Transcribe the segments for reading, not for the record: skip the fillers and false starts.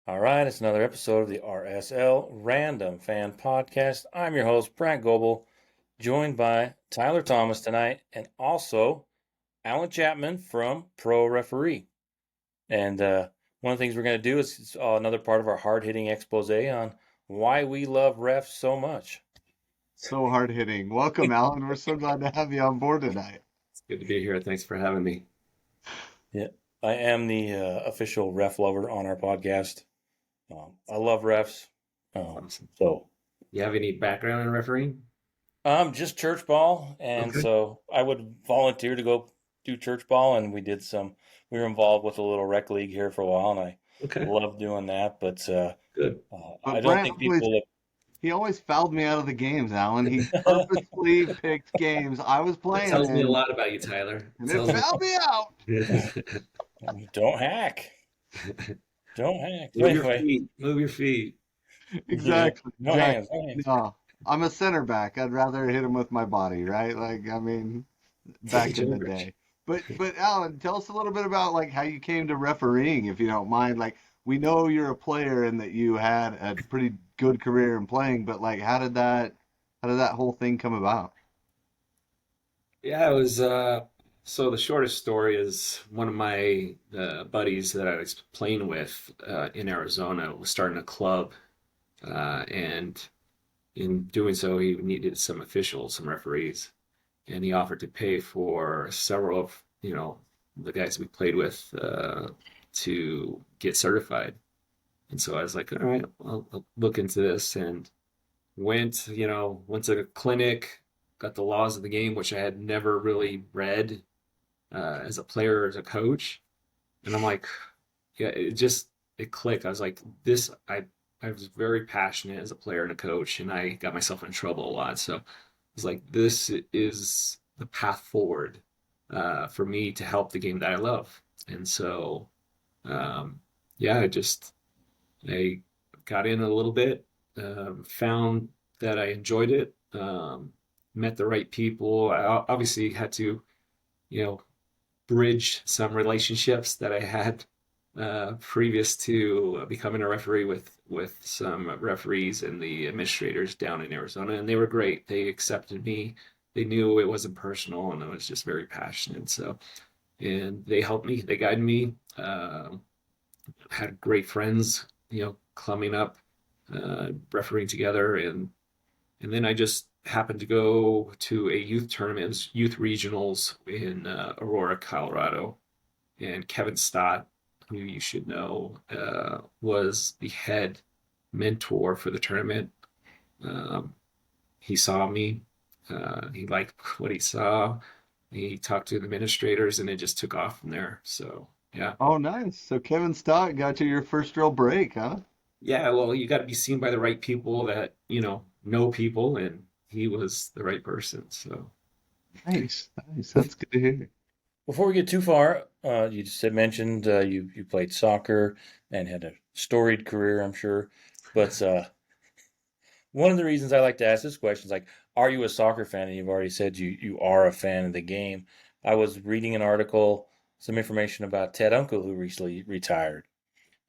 All right, it's another episode of the RSL Random Fan Podcast. I'm your host, Brandt Goebel, joined by Tyler Thomas tonight and also Allen Chapman from Pro Referee. And one of the things we're going to do is another part of our hard hitting expose on why we love refs so much. So hard hitting. Welcome, Alan. We're so glad to have you on board tonight. It's good to be here. Thanks for having me. Yeah, I am the official ref lover on our podcast. I love refs. Awesome. So You have any background in refereeing? Just church ball, and Okay. so I would volunteer to go do church ball, and we were involved with a little rec league here for a while, and I Okay. love doing that. But Good. I But don't Brent think always people. he always fouled me out of the games, Alan. He purposely picked games I was That playing tells me a in, lot about you, Tyler. It and it tells me. fouled me out. Don't hack. Don't hack. So Move your anyway, feet. Move your feet. yeah, Exactly. no hands, Exactly. no hands. No, I'm a center back. I'd rather hit him with my body, right? Back in the Generation. day. But Alan, tell us a little bit about like how you came to refereeing, if you don't mind. Like we know you're a player and that you had a pretty good career in playing, but like how did that whole thing come about? Yeah, it was. So the shortest story is one of my buddies that I was playing with in Arizona was starting a club, and in doing so, he needed some officials, some referees, and he offered to pay for several of the guys we played with to get certified. And so I was like, all right, I'll look into this, and went to a clinic, got the laws of the game, which I had never really read as a player or as a coach. And I'm like, yeah, it clicked. I was like, I was very passionate as a player and a coach, and I got myself in trouble a lot. So I was like, this is the path forward for me to help the game that I love. And so, um, yeah, I got in a little bit, found that I enjoyed it, met the right people. I obviously had to, you know, bridge some relationships that I had previous to becoming a referee with some referees and the administrators down in Arizona, and they were great. They accepted me. They knew it wasn't personal, and I was just very passionate. So, and they helped me. They guided me. Had great friends, coming up, refereeing together, and then I just happened to go to a youth tournament, youth regionals in Aurora, Colorado, and Kevin Stott, who you should know, was the head mentor for the tournament. Um, he saw me. He liked what he saw. He talked to the administrators, and it just took off from there. So yeah, Oh, nice. So Kevin Stott got you your first real break, huh? yeah. Well, you got to be seen by the right people that know people, and he was the right person. So Nice, nice. That's good to hear. Before we get too far, you just had mentioned you played soccer and had a storied career, I'm sure. But one of the reasons I like to ask this question is like, are you a soccer fan? And you've already said you are a fan of the game. I was reading an article, some information about Ted Uncle, who recently retired,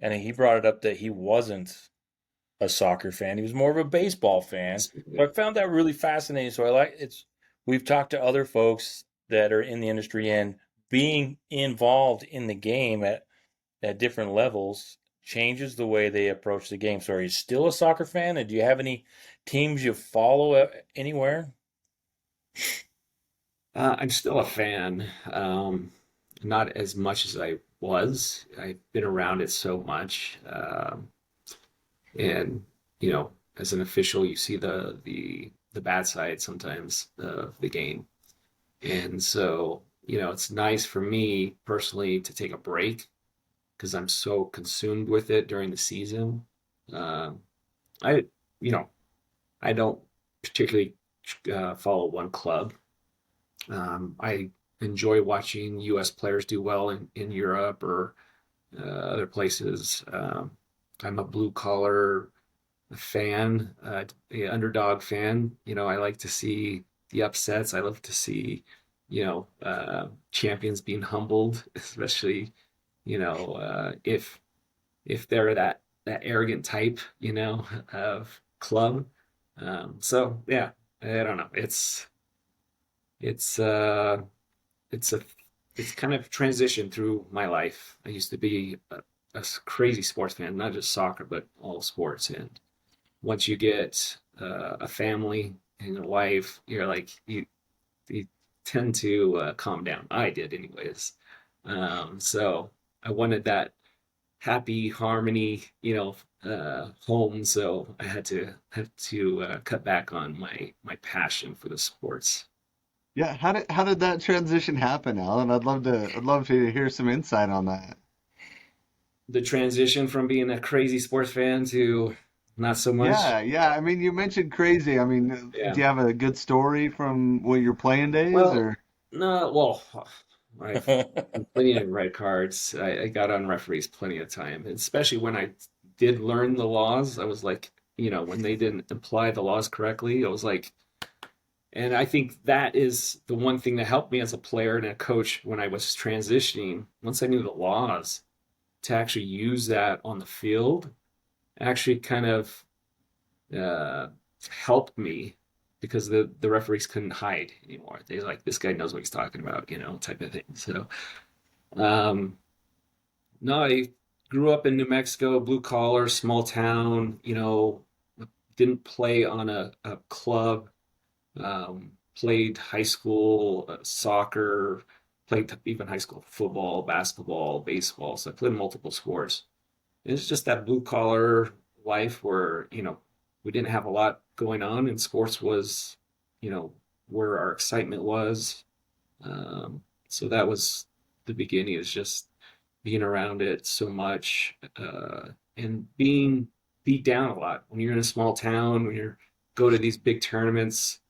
and he brought it up that he wasn't a soccer fan. He was more of a baseball fan. So I found that really fascinating. So I like it's we've talked to other folks that are in the industry and being involved in the game at different levels changes the way they approach the game. So are you still a soccer fan? And do you have any teams you follow anywhere? I'm still a fan, not as much as I was. I've been around it so much, and as an official, you see the bad side sometimes of the game, and so it's nice for me personally to take a break because I'm so consumed with it during the season. Um, I, you know, I don't particularly follow one club. I enjoy watching U.S. players do well in Europe or other places. I'm a blue collar fan, a underdog fan. I like to see the upsets. I love to see, champions being humbled, especially, if they're that. that arrogant type, of club. So yeah, I don't know. It's uh it's a it's kind of transitioned through my life. I used to be a crazy sports fan, not just soccer, but all sports. And once you get a family and a wife, you're like you tend to calm down. I did, anyways. So I wanted that happy harmony, home. So I had to cut back on my passion for the sports. Yeah, how did that transition happen, Alan? I'd love to hear some insight on that. The transition from being a crazy sports fan to not so much. Yeah, yeah. I mean, you mentioned crazy. I mean, Yeah. do you have a good story from your playing days, Well, or? no, well, I've plenty of red cards. I got on referees plenty of time, especially when I did learn the laws. I was like, when they didn't apply the laws correctly, I was like, and I think that is the one thing that helped me as a player and a coach when I was transitioning. Once I knew the laws, to actually use that on the field actually kind of uh, helped me because the referees couldn't hide anymore. They like, this guy knows what he's talking about, type of thing. So um, no, I grew up in New Mexico, blue collar, small town. Didn't play on a club. Played high school soccer, played even high school football, basketball, baseball. So I played multiple sports. It's just that blue collar life where, we didn't have a lot going on and sports was, where our excitement was. So that was the beginning, is just being around it so much, and being beat down a lot when you're in a small town, when you're go to these big tournaments,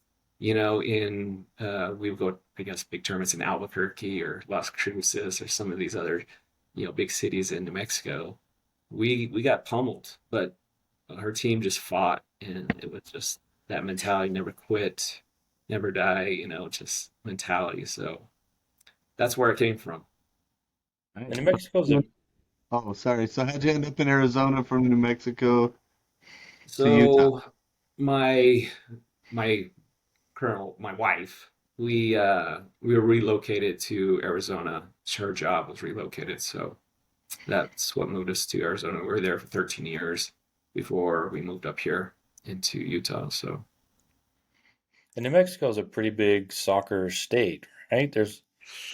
we would go, I guess, big tournaments in Albuquerque or Las Cruces or some of these other, big cities in New Mexico. We got pummeled, but our team just fought, and it was just that mentality: never quit, never die. Just mentality. So that's where it came from. Nice. And New Mexico's a Oh, sorry. So how'd you end up in Arizona from New Mexico to Utah? So my my my wife, we were relocated to Arizona. Her job was relocated, so that's what moved us to Arizona. We were there for 13 years before we moved up here into Utah. So and New Mexico's a pretty big soccer state, right?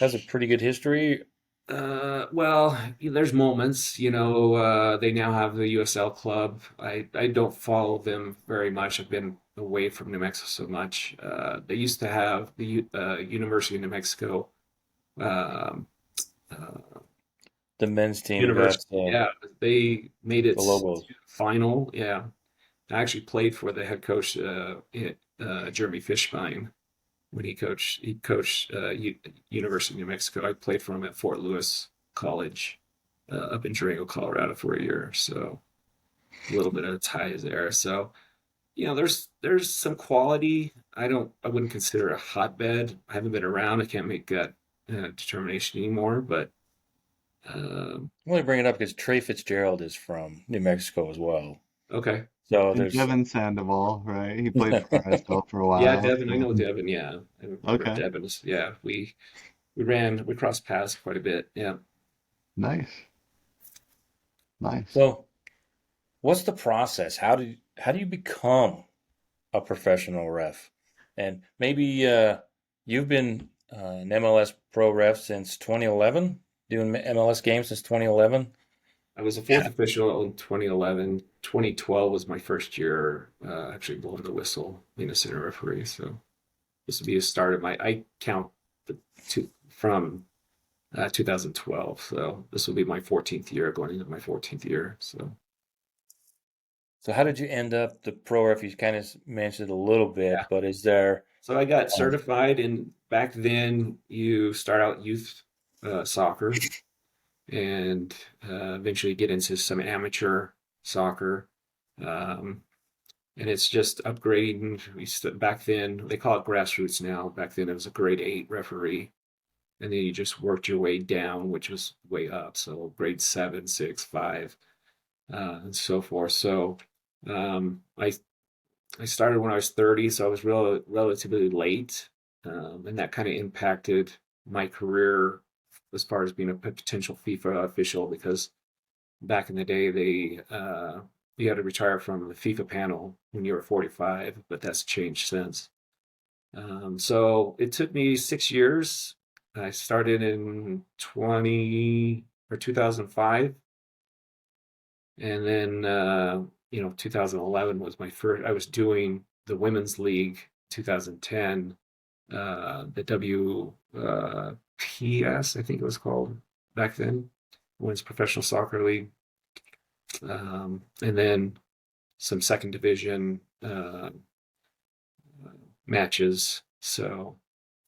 Has a pretty good history. well, there's moments, they now have the USL club. I don't follow them very much. I've been away from New Mexico so much. They used to have the University of New Mexico, um, uh, The men's team got University. Yeah, they made it the to Lobos. the final. Yeah, I actually played for the head coach, Jeremy Fishbein, when he coached University of New Mexico. I played for him at Fort Lewis College, up in Durango, Colorado, for a year. So a little bit of ties there. So there's some quality. I wouldn't consider it a hotbed. I haven't been around. I can't make that determination anymore. But um, I'm only bringing it up because Trey Fitzgerald is from New Mexico as well. okay, So And there's Devin Sandoval, right? He played for RSL for a yeah, while. Devin. I know Devin. Yeah, I remember Okay, Devin. Yeah, we crossed paths quite a bit. Yeah. nice, nice. so what's the process? How do you become a professional ref? And maybe you've been an MLS pro ref since 2011, doing MLS games since 2011. I was a fourth official in 2011. 2012 was my first year actually blowing the whistle, being a center referee. So this would be a start of I count from 2012. So this will be my 14th year, going into my 14th year. So So how did you end up the pro ref? You kind of mentioned it a little yeah. bit, but is there So I got um, certified, and back then you start out youth soccer, and eventually get into some amateur soccer. Um, and it's just upgrading. Back then they call it grassroots now. Back then it was a grade 8 referee, and then you just worked your way down, which was way up. So grade 7, 6, 5. and so forth. So I started when I was 30, so I was relatively late, and that kind of impacted my career as far as being a potential FIFA official because back in the day you had to retire from the FIFA panel when you were 45, but that's changed since. So it took me 6 years. I started in 2005, and then 2011 was my first. I was doing the women's league 2010, the WPS I think it was called back then, Women's Professional Soccer League, and then some second division matches. So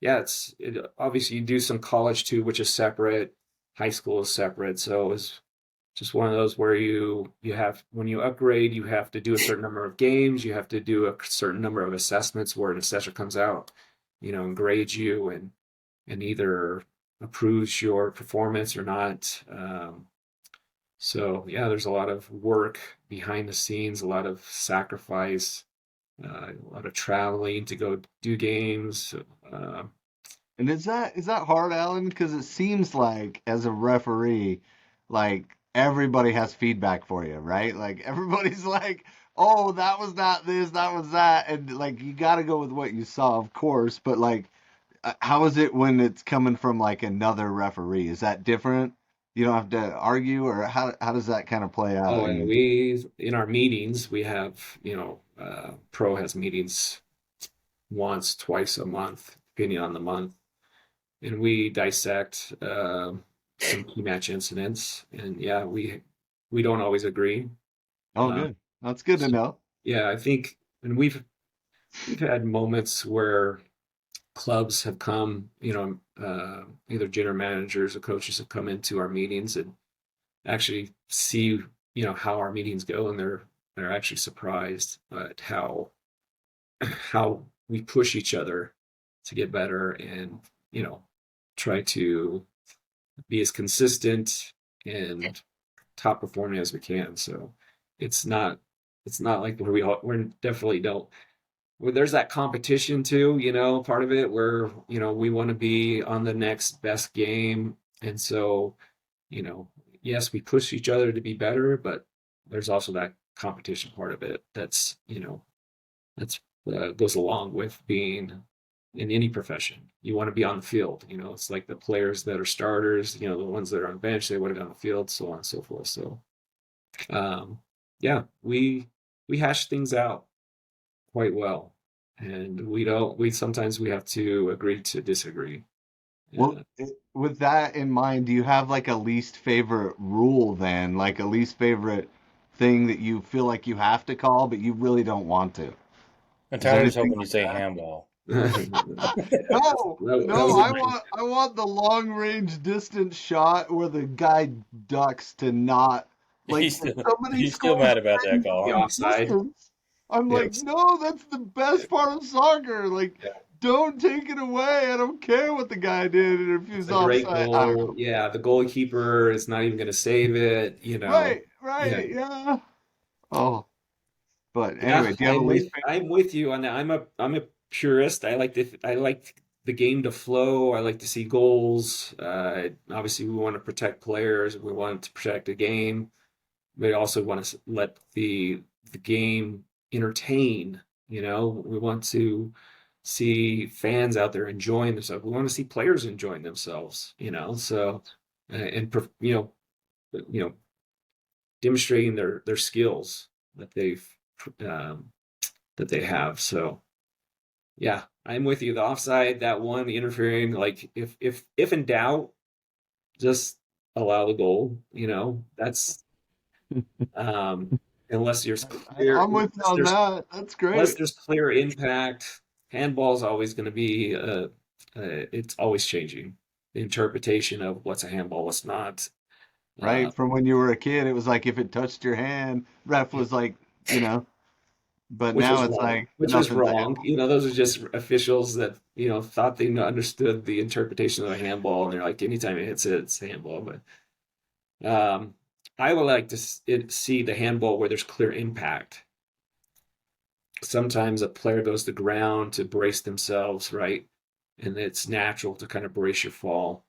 yeah, obviously you do some college too, which is separate. High school is separate, so it was just one of those where you have when you upgrade, you have to do a certain number of games, you have to do a certain number of assessments where an assessor comes out, and grades you and either approves your performance or not. So yeah, there's a lot of work behind the scenes, a lot of sacrifice, a lot of traveling to go do games. Uh, And is that hard, Alan? Because it seems like as a referee, like everybody has feedback for you, right? Like everybody's like, "Oh, that was not this, that was that," and like you got to go with what you saw, of course. But like, how is it when it's coming from like another referee? Is that different? You don't have to argue, or how does that kind of play out? oh, and we in our meetings we have pro has meetings once, twice a month, depending on the month, and we dissect some key match incidents. And yeah, we don't always agree. Oh, Uh, good. That's good to so, know. yeah, I think, and we've had moments where clubs have come, either general managers or coaches have come into our meetings and actually see, how our meetings go, and they're actually surprised at how we push each other to get better and try to be as consistent and top performing as we can. So it's not it's not like we're definitely don't well, there's that competition too, part of it where, we want to be on the next best game. And so, you know, yes, we push each other to be better, but there's also that competition part of it that's goes along with being in any profession. You want to be on the field, it's like the players that are starters, the ones that are on the bench, they want to be on the field, so on and so forth. So, um, yeah, we hash things out quite well, and we sometimes we have to agree to disagree. Well, Yeah. with that in mind, do you have like a least favorite rule then? Like a least favorite thing that you feel like you have to call, but you really don't want to? And Is there Tyler's anything hoping you like say that? handball. No, That no, was in my I want the long range distance shot where the guy ducks to not like He's if still somebody he's still scores mad about that from the call. long offside. distance, I'm like, Yes. no, that's the best part of soccer. Like, Yeah. don't take it away. I don't care what the guy did and if he It's was a great offside. I don't goal. know. Yeah, the goalkeeper is not even going to save it. Right, Yeah. right, yeah. Oh, but Yeah, anyway, do you have a least I'm with you on that. I'm a purist. I like the game to flow. I like to see goals. Obviously, we want to protect players. We want to protect the game. We also want to let the game entertain. We want to see fans out there enjoying themselves. We want to see players enjoying themselves. So and you know demonstrating their skills that um, that they have. So yeah, I'm with you. The offside, that one, the interfering, like if in doubt, just allow the goal. That's um, unless there's clear I'm with you on that. That's unless great. there's clear impact. Handball is always going to be it's always changing. The interpretation of what's a handball, what's not. Uh, Right? From when you were a kid, it was like if it touched your hand, ref was like, you know, but which now was it's wrong. like Which was nothing's a wrong. handball. Those are just officials that thought they understood the interpretation of a handball, and they're like, anytime it hits it, it's a handball. But I would like to see the handball where there's clear impact. Sometimes a player goes to the ground to brace themselves, right? And it's natural to kind of brace your fall.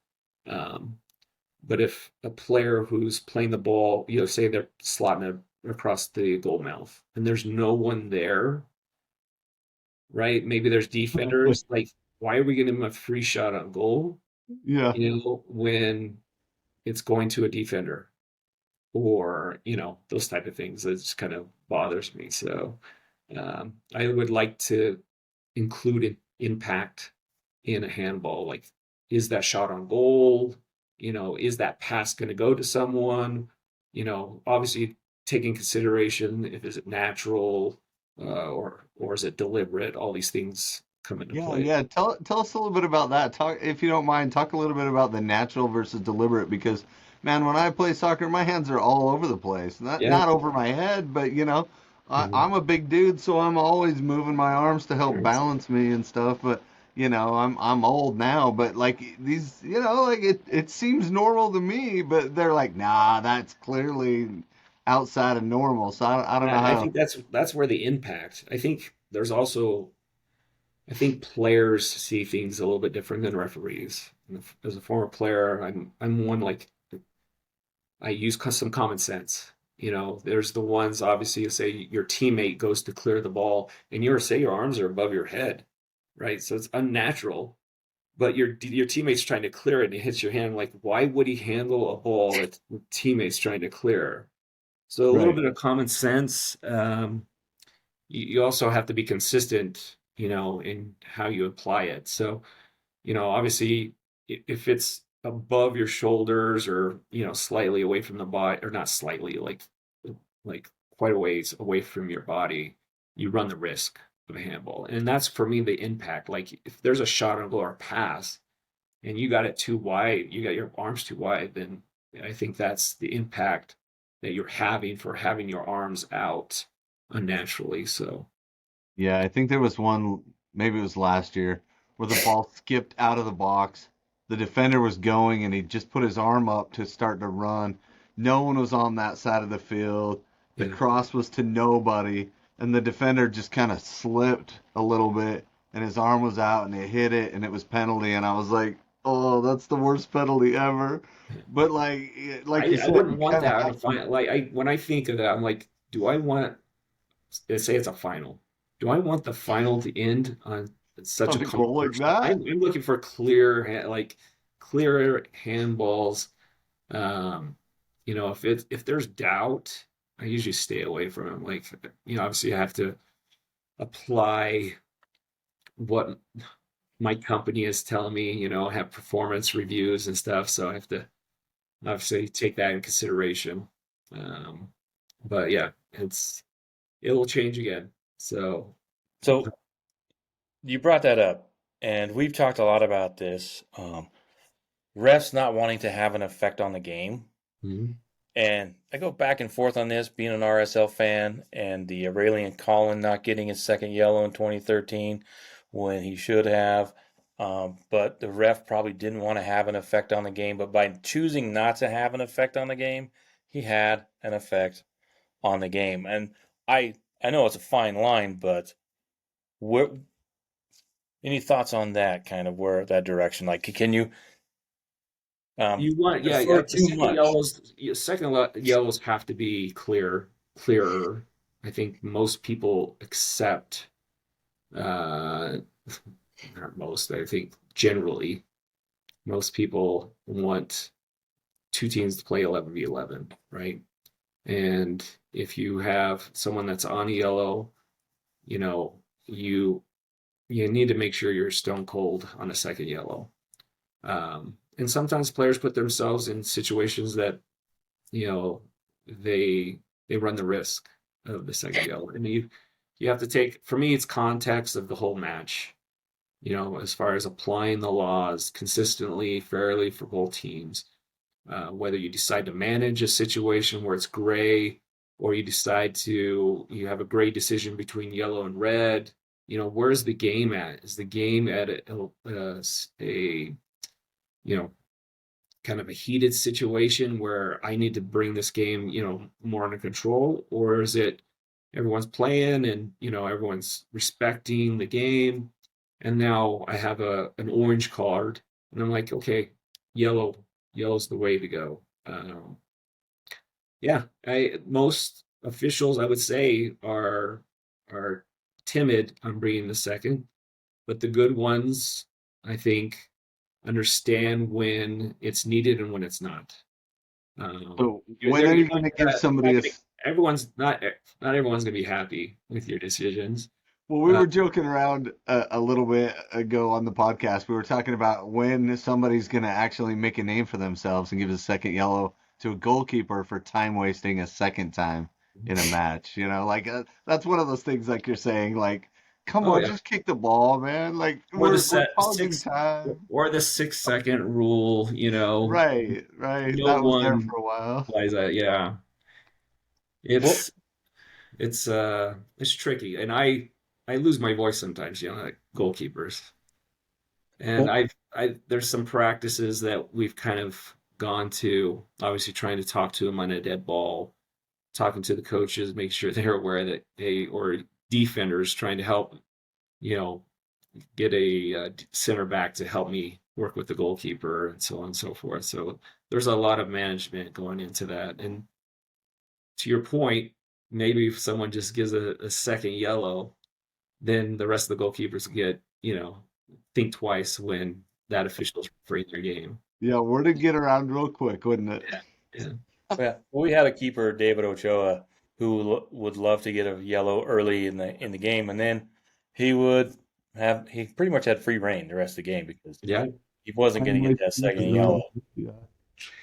Um, but if a player who's playing the ball, say they're slotting it across the goal mouth and there's no one there, right? Maybe there's defenders. Like, why are we giving them a free shot on goal? Yeah. When it's going to a defender or, those type of things. That just kind of bothers me. So I would like to include impact in a handball. Like, is that shot on goal? Is that pass going to go to someone? Obviously taking consideration if is it natural or is it deliberate? All these things come into Yeah, play. yeah. Tell us a little bit about that. Talk, if you don't mind, talk a little bit about the natural versus deliberate because, man, when I play soccer, my hands are all over the place. Yeah. Not over my head, but Mhm. I'm a big dude, so I'm always moving my arms to help Sure. balance me and stuff. But I'm old now, but like these, like it seems normal to me, but they're like, nah, that's clearly outside of normal. So I don't know I how. think that's where the impact. I think players see things a little bit different than referees. As a former player, I'm one like I use some common sense. There's the ones obviously you say your teammate goes to clear the ball and your arms are above your head, right? So it's unnatural, but your teammate's trying to clear it and it hits your hand. Like, why would he handle a ball that teammate's trying to clear? So a little Right. bit of common sense. You also have to be consistent, in how you apply it. So, obviously, if it's above your shoulders or, slightly away from the body, or not slightly, like quite a ways away from your body, you run the risk of a handball. And that's for me the impact. Like if there's a shot on goal or pass and you got it too wide, you got your arms too wide, then I think that's the impact that you're having for having your arms out unnaturally. So Yeah, I think there was one, maybe it was last year, where the ball skipped out of the box. The defender was going and he just put his arm up to start to run. No one was on that side of the field. The yeah, cross was to nobody, and the defender just kind of slipped a little bit, and his arm was out and it hit it, and it was penalty. And I was like, oh, that's the worst penalty ever. But like you I said, wouldn't you want kind of that on a have to. final. Like when I think of that, I'm like, do I want? Let's say it's a final. Do I want the final to end on such a On a goal like controversial? that? I'm looking for clear handballs. Um, if there's doubt, I usually stay away from them. Like, obviously I have to apply what my company is telling me, have performance reviews and stuff. So I have to obviously take that in consideration. Um, but yeah, it'll change again. So So you brought that up, and we've talked a lot about this. Refs not wanting to have an effect on the game. mhm. And I go back and forth on this, being an RSL fan, and the Aurelian Collin not getting his second yellow in 2013 when he should have. But the ref probably didn't want to have an effect on the game. But by choosing not to have an effect on the game, he had an effect on the game. And I know it's a fine line, but where, any thoughts on that kind of where that direction? Like, can you You want, yeah, defer yeah. The too much? second yellows have to be clearer. I think most people accept, uh, not most, I think generally most people want two teams to play 11v11, right? And if you have someone that's on a yellow, you know, you you need to make sure you're stone cold on a second yellow. And sometimes players put themselves in situations that you know they they run the risk of the second yellow, and you have to take. For me, it's context of the whole match. As far as applying the laws consistently, fairly for both teams. Whether you decide to manage a situation where it's gray, or you have a gray decision between yellow and red. Where's the game at? Is the game at a you know kind of a heated situation where I need to bring this game, more under control, or is it everyone's playing and everyone's respecting the game, and now I have an orange card, and I'm like, okay, yellow, yellow's the way to go. Yeah, I most officials I would say are timid on bringing the second, but the good ones I think understand when it's needed and when it's not. So when They're, are you're you going to give somebody a? everyone's not everyone's gonna be happy with your decisions. Well, we Uh, were joking around a little bit ago on the podcast. We were talking about when somebody's going to actually make a name for themselves and give a second yellow to a goalkeeper for time wasting a second time in a match. Like that's one of those things, like you're saying, like, come oh on, yeah, just kick the ball, man. Like or the we're set pausing time. or the 6 second rule. Right, right. No That was there one for a while. applies that. Yeah, Well, it's it's tricky, and I lose my voice sometimes, like goalkeepers. And well, I there's some practices that we've kind of gone to, obviously trying to talk to them on a dead ball, talking to the coaches, make sure they're aware that or defenders trying to help, you know, get a center back to help me work with the goalkeeper and so on and so forth. So there's a lot of management going into that. And to your point, maybe if someone just gives a second yellow, then the rest of the goalkeepers get, think twice when that official's refereeing their game. Yeah, word to get around real quick, wouldn't it? Yeah, yeah, yeah, we had a keeper, David Ochoa, who would love to get a yellow early in the game, and then he would he pretty much had free reign the rest of the game because yeah. he wasn't going to get that second yellow. Yeah.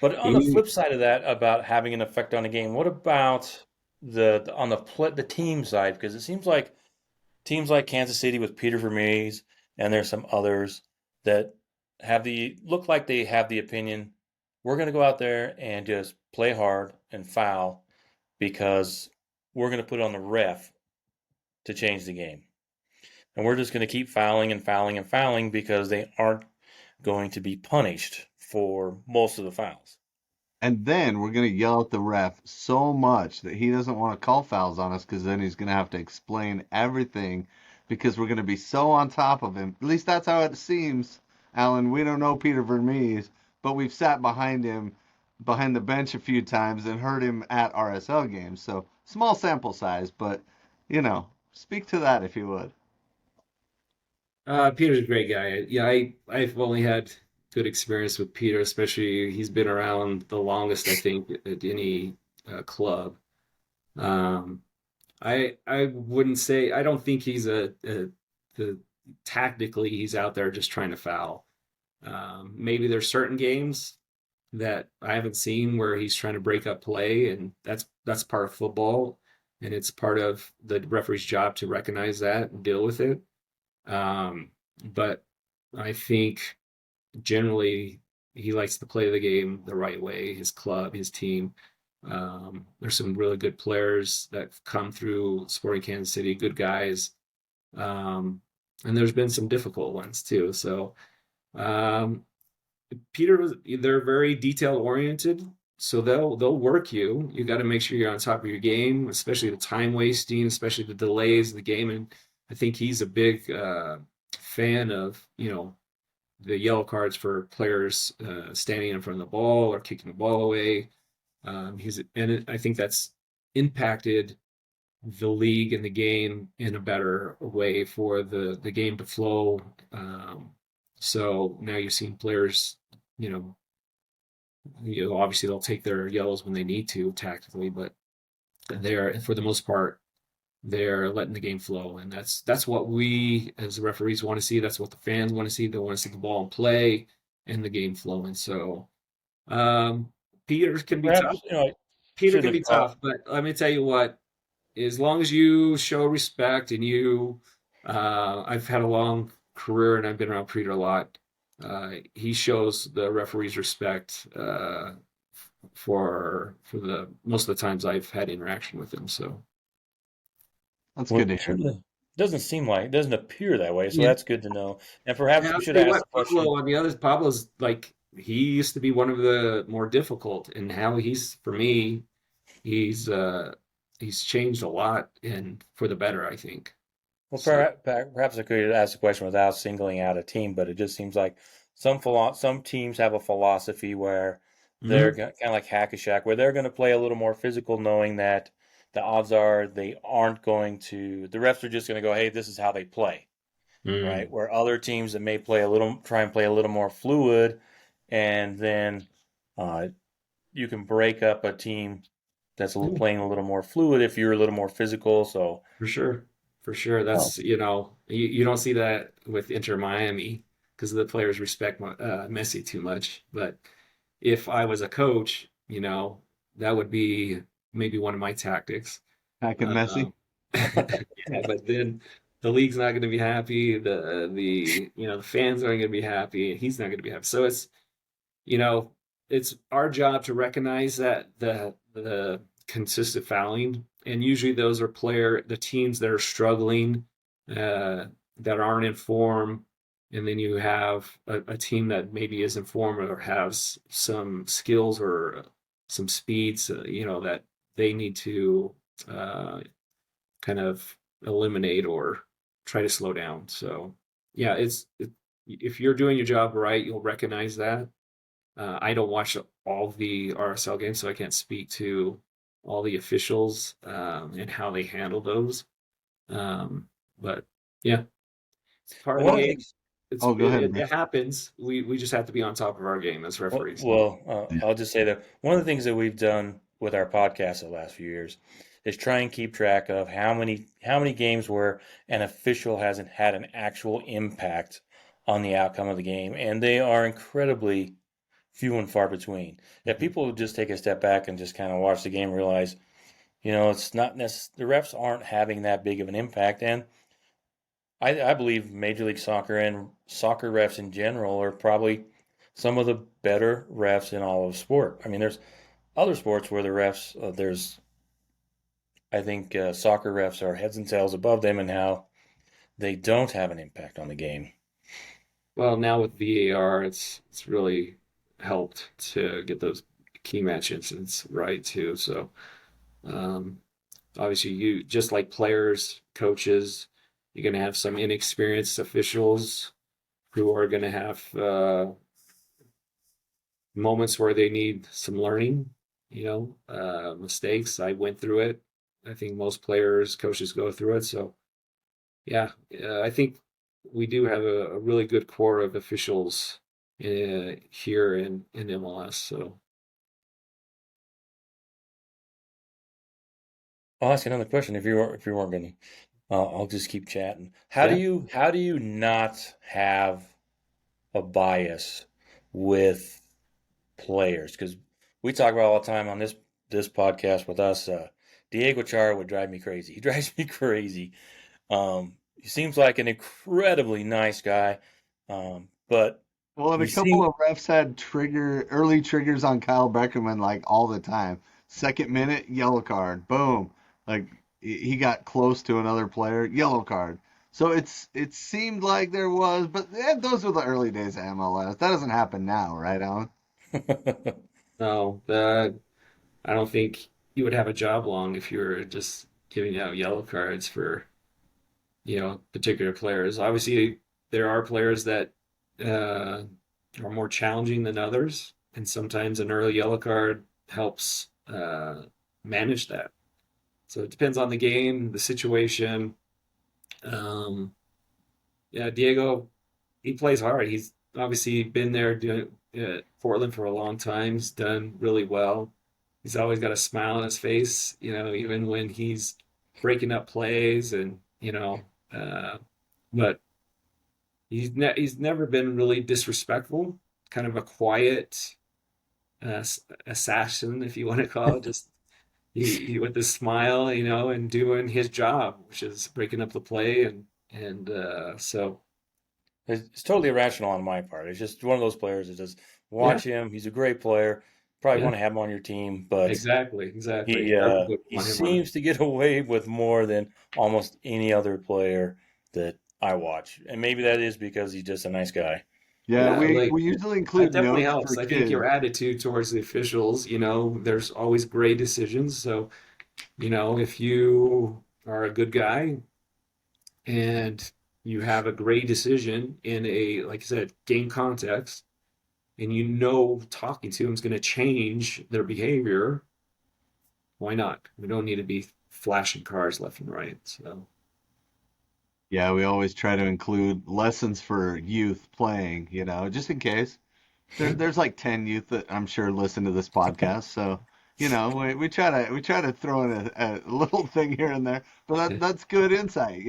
But on the flip side of that, about having an effect on the game, what about the team side? Because it seems like teams like Kansas City with Peter Vermees, and there's some others that look like they have the opinion, we're going to go out there and just play hard and foul because we're going to put on the ref to change the game. And we're just going to keep fouling and fouling and fouling because they aren't going to be punished for most of the fouls. And then we're going to yell at the ref so much that he doesn't want to call fouls on us because then he's going to have to explain everything because we're going to be so on top of him. At least that's how it seems, Alan. We don't know Peter Vermees, but we've sat behind him, behind the bench a few times and heard him at RSL games. So small sample size, but, speak to that if you would. Peter's a great guy. Yeah, I've only had good experience with Peter, especially he's been around the longest, I think, at any club. Um, I wouldn't say I don't think he's the tactically he's out there just trying to foul. Maybe there's certain games that I haven't seen where he's trying to break up play, and that's part of football, and it's part of the referee's job to recognize that and deal with it. But I think generally he likes to play the game the right way, his club, his team. There's some really good players that have come through Sporting Kansas City, good guys. And there's been some difficult ones too. So um, they're very detail oriented. So they'll work you. You got to make sure you're on top of your game, especially the time wasting, especially the delays of the game. And I think he's a big fan of the yellow cards for players standing in front of the ball or kicking the ball away. I think that's impacted the league and the game in a better way for the game to flow. So now you've seen players, obviously they'll take their yellows when they need to tactically, but they're for the most part they're letting the game flow, and that's what we as referees want to see. That's what the fans want to see. They want to see the ball in play and the game flowing. So um, Peter can be tough. Perhaps, I Peter can shouldn't be have called. tough, but let me tell you what, as long as you show respect and I've had a long career and I've been around Peter a lot. He shows the referees respect for the most of the times I've had interaction with him. So That's Well, good to hear. it doesn't appear that way, so yeah, that's good to know. And perhaps yeah. I'll we should tell you ask what, the question. Pablo's like he used to be one of the more difficult, and how he's for me, he's uh, he's changed a lot and for the better, I think. Well, So, perhaps I could ask the question without singling out a team, but it just seems like some teams have a philosophy where they're mhm. kind of like hack a Shack, where they're going to play a little more physical, knowing that the odds are they aren't going to. The refs are just going to go, "Hey, this is how they play," right? Mm. Where other teams that may try and play a little more fluid, and then uh, you can break up a team that's Yeah, playing a little more fluid if you're a little more physical. So, for sure. For sure. oh, That's, you don't see that with Inter Miami because the players respect Messi too much. But if I was a coach, that would be maybe one of my tactics. Hacking Messi. Um, yeah, but then the league's not going to be happy. The fans aren't going to be happy. He's not going to be happy. So you know, it's our job to recognize that the consistent fouling, and usually those are the teams that are struggling, that aren't in form, and then you have a team that maybe is in form or has some skills or some speeds, that they need to uh, kind of eliminate or try to slow down. So yeah, if you're doing your job right, you'll recognize that. I don't watch all the RSL games, so I can't speak to all the officials and how they handle those. Um, but yeah, it's part of well, the one of the game. things. Oh, go ahead, It Rick. happens. We just have to be on top of our game as referees. Yeah. I'll just say that one of the things that we've done with our podcast the last few years is try and keep track of how many games where an official hasn't had an actual impact on the outcome of the game, and they are incredibly few and far between. If Mhm. people would just take a step back and just kind of watch the game, and realize, it's not the refs aren't having that big of an impact, and I believe Major League Soccer and soccer refs in general are probably some of the better refs in all of sport. I mean, there's other sports where the refs, I think soccer refs are heads and tails above them in how they don't have an impact on the game. Well, now with VAR, it's really helped to get those key match incidents right too. So um, obviously, you just like players, coaches, you're going to have some inexperienced officials who are going to have moments where they need some learning, mistakes. I went through it. I think most players, coaches go through it. So, yeah, I think we do have a really good core of officials here in MLS. So, I'll ask you another question if you weren't going to. I'll just keep chatting. yeah. How do you not have a bias with players? Because we talk about all the time on this podcast with us. Diego Chara would drive me crazy. He drives me crazy. He seems like an incredibly nice guy, but Well, and he a couple seems of refs had early triggers on Kyle Beckerman like all the time. Second minute, yellow card, boom. Like he got close to another player, yellow card. So it seemed like there was, but those were the early days of MLS. That doesn't happen now, right, Alan? No, I don't think you would have a job long if you were just giving out yellow cards for particular players. Obviously, there are players that uh, are more challenging than others, and sometimes an early yellow card helps manage that. So it depends on the game, the situation. Um, yeah, Diego, he plays hard. He's obviously been there doing Portland for a long time. He's done really well. He's always got a smile on his face, even when he's breaking up plays and but he's never been really disrespectful. Kind of a quiet uh, assassin, if you want to call it. Just he with a smile, and doing his job, which is breaking up the play and so it's totally irrational on my part. It's just one of those players that just yeah, watch him. He's a great player. Probably yeah, want to have him on your team, but exactly. he Everyone uh, would he want him on it. seems to get away with more than almost any other player that I watch, and maybe that is because he's just a nice guy. Yeah, Yeah, we like we usually that include definitely notes for helps. I think your kids. attitude towards the officials, there's always gray decisions. So, if you are a good guy and you have a gray decision in a, like I said, game context, and talking to them is going to change their behavior, why not? We don't need to be flashing cars left and right. So, Yeah, we always try to include lessons for youth playing, just in case. There's like 10 youth that I'm sure listen to this podcast, so we try to throw in a little thing here and there, but that's good insight.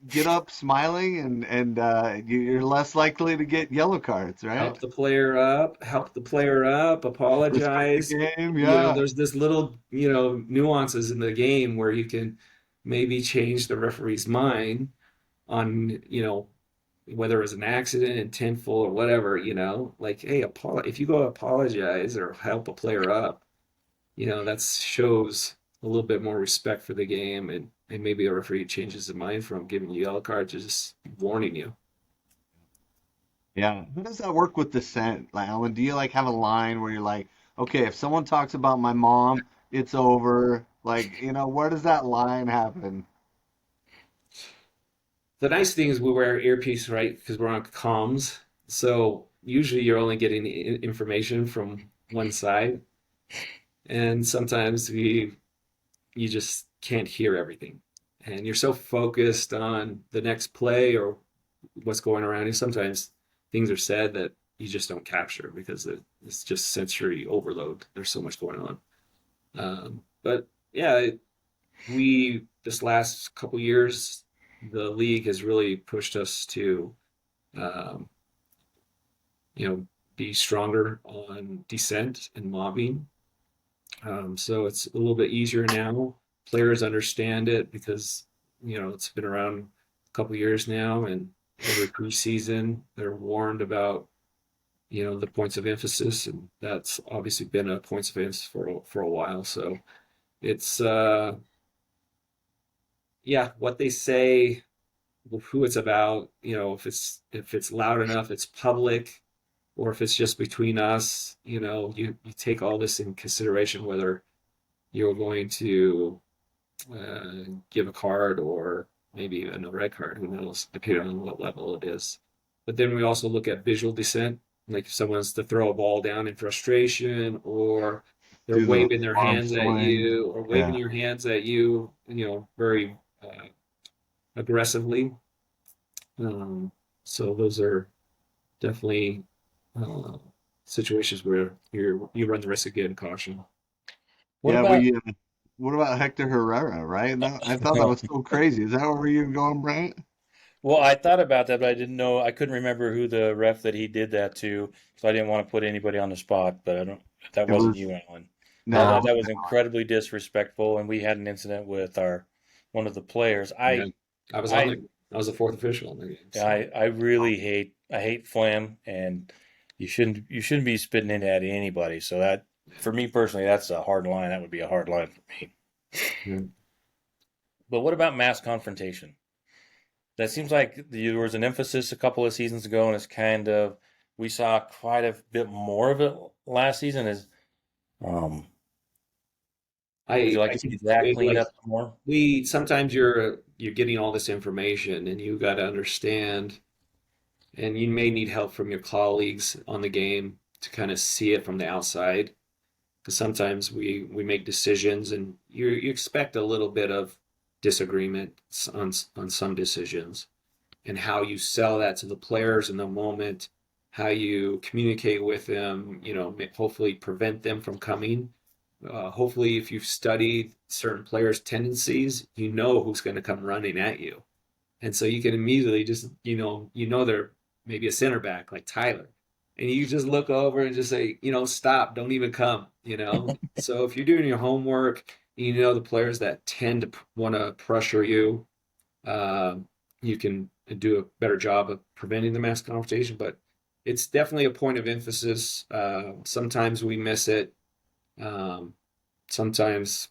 Get up smiling and you're less likely to get yellow cards, right? help the player up, Respect the apologize. game, yeah. There's this little, nuances in the game where you can maybe change the referee's mind on, whether it was an accident, intentful, or whatever, like, hey, if you go apologize or help a player up, that shows a little bit more respect for the game, and maybe a referee changes his mind from giving you yellow cards to just warning you. Yeah. How does that work with dissent? Like, Alan, do you like have a line where you're like, okay, if someone talks about my mom, it's over. Like, where does that line happen? The nice thing is we wear earpiece, right? Because we're on comms. So usually you're only getting information from one side. And sometimes you just can't hear everything. And you're so focused on the next play or what's going around you. Sometimes things are said that you just don't capture because it's just sensory overload. There's so much going on. But yeah, this last couple years, the league has really pushed us to, um, be stronger on dissent and mobbing. So it's a little bit easier now. Players understand it because it's been around a couple years now, and every preseason they're warned about the points of emphasis, and that's obviously been a points of emphasis for a while. So it's yeah, what they say, who it's about, if it's loud enough, it's public, or if it's just between us, you take all this in consideration, whether you're going to give a card or maybe a no red card, who knows, depending on what level it is. But then we also look at visual dissent, like if someone's to throw a ball down in frustration, or they're Do the waving their arm hands at swing. you, or waving Yeah. your hands at you, very aggressively. Um, so those are definitely uh, situations where you run the risk of getting caution. What Yeah, about what about Hector Herrera, right? I thought that was so crazy. Is that where you're going, Brandt? well, I thought about that, but I didn't know. I couldn't remember who the ref that he did that to, so I didn't want to put anybody on the spot. But I don't. That It wasn't was you, Alan. no, that was That was incredibly disrespectful, and we had an incident with our one of the players. Yeah, I was on I, the I was the fourth official in the game. So I really hate flam, and you shouldn't be spitting into at anybody. So that, for me personally, that's a hard line. That would be a hard line for me. yeah. But what about mass confrontation? That seems like there was an emphasis a couple of seasons ago, and it's kind of we saw quite a bit more of it last season. Um, would you like I to think see it's that good. cleaned Like up more? we sometimes you're getting all this information and you got to understand, and you may need help from your colleagues on the game to kind of see it from the outside. Because sometimes we make decisions and you expect a little bit of disagreement on some decisions, and how you sell that to the players in the moment, how you communicate with them, hopefully prevent them from coming. Hopefully, if you've studied certain players' tendencies, you know who's going to come running at you, and so you can immediately just they're maybe a center back like Tyler, and you just look over and just say, stop, don't even come. So if you're doing your homework, the players that tend to want to pressure you, um, you can do a better job of preventing the mass confrontation. But it's definitely a point of emphasis. Sometimes we miss it. Um, Sometimes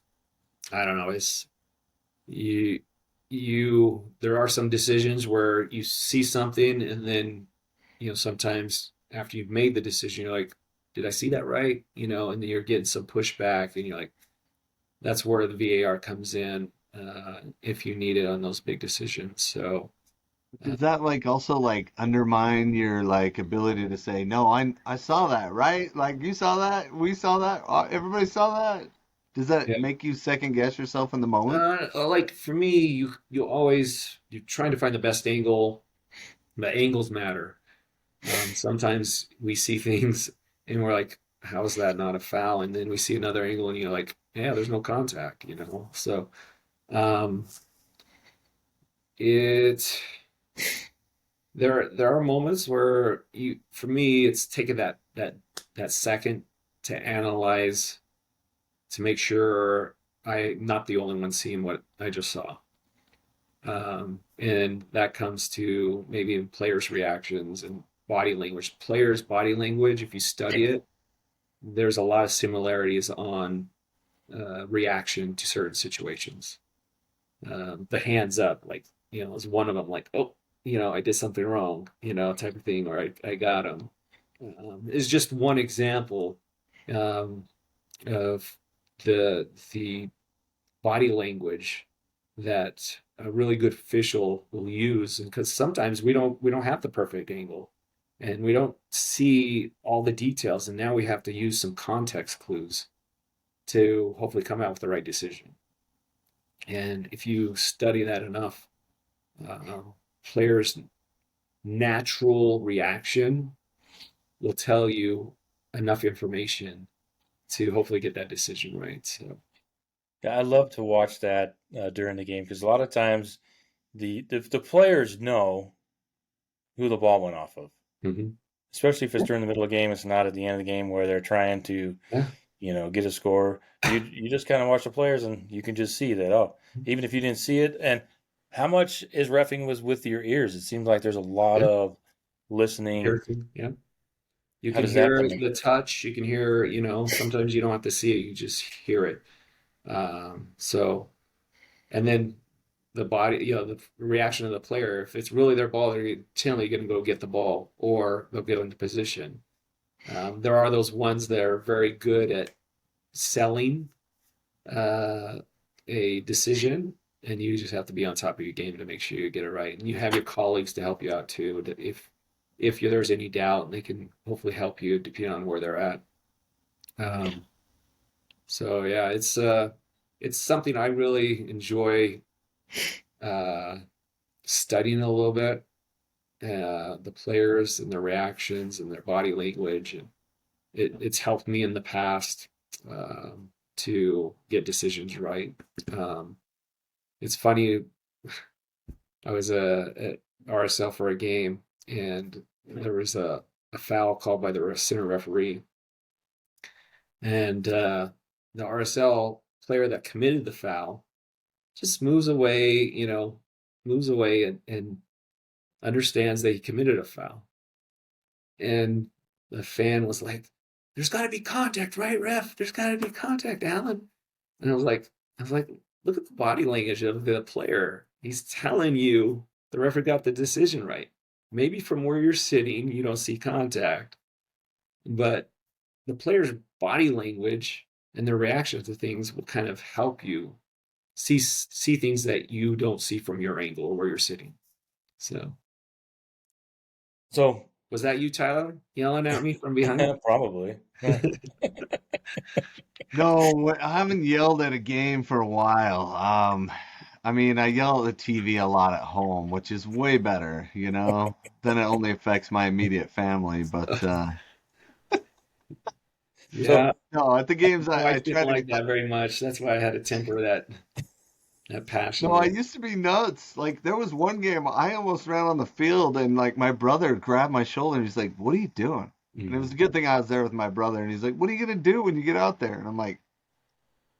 I don't know. It's you. There are some decisions where you see something and then sometimes after you've made the decision, you're like, did I see that right? And then you're getting some pushback, and you're like, that's where the VAR comes in if you need it on those big decisions. So, uh, Does that like also like undermine your like ability to say, no, I saw that, right? Like you saw that, we saw that, everybody saw that. Does that yeah. make you second guess yourself in the moment? Like for me, you're trying to find the best angle. The angles matter. Sometimes we see things and we're like, how is that not a foul? And then we see another angle and you're like, yeah, there's no contact. So um, it there are moments where for me, it's taking that second to analyze to make sure I'm not the only one seeing what I just saw. And that comes to maybe in players' reactions and body language. Players' body language, if you study it, there's a lot of similarities on reaction to certain situations. The hands up, like, is one of them, like, oh, I did something wrong, type of thing, or I got him. Is just one example um, of the body language that a really good official will use, because sometimes we don't have the perfect angle and we don't see all the details, and now we have to use some context clues to hopefully come out with the right decision. And if you study that enough, uh, players' natural reaction will tell you enough information to hopefully get that decision right. So Yeah, I love to watch that during the game because a lot of times the players know who the ball went off of, mhm. especially if it's during the middle of the game. It's not at the end of the game where they're trying to, Yeah. get a score. You just kind of watch the players and you can just see that. Oh, even if you didn't see it, and how much is reffing was with your ears? It seems like there's a lot Yeah. of listening. Everything. Yeah. You How can does that hear come in? the touch. You can hear, sometimes you don't have to see it. You just hear it. So, and then the body, the reaction of the player. If it's really their ball, they're generally going to go get the ball or they'll get into position. There are those ones that are very good at selling uh, a decision, and you just have to be on top of your game to make sure you get it right. And you have your colleagues to help you out too. If there's any doubt, they can hopefully help you depending on where they're at. Um, so yeah, it's something I really enjoy uh, studying a little bit. The players and their reactions and their body language, and it's helped me in the past to get decisions right. Um, it's funny. I was at RSL for a game, and there was a foul called by the center referee, and the RSL player that committed the foul just moves away and understands that he committed a foul. And the fan was like, "There's got to be contact, right, ref? There's got to be contact, Allen." And I was like, look at the body language of the player. He's telling you the referee got the decision right. Maybe from where you're sitting, you don't see contact, but the player's body language and their reaction to things will kind of help you see things that you don't see from your angle or where you're sitting. So, So was that you, Tyler, yelling at me from behind? probably. Yeah. No, I haven't yelled at a game for a while. I mean, I yell at the TV a lot at home, which is way better, Then it only affects my immediate family, but So Yeah, no, at the games my I wife didn't try to be. like that very much. That's why I had to temper that passion No, a I little. used to be nuts. Like there was one game I almost ran on the field and like my brother grabbed my shoulder and he's like, "What are you doing?" And it was Mhm. a good thing I was there with my brother and he's like, "What are you gonna do when you get out there?" And I'm like,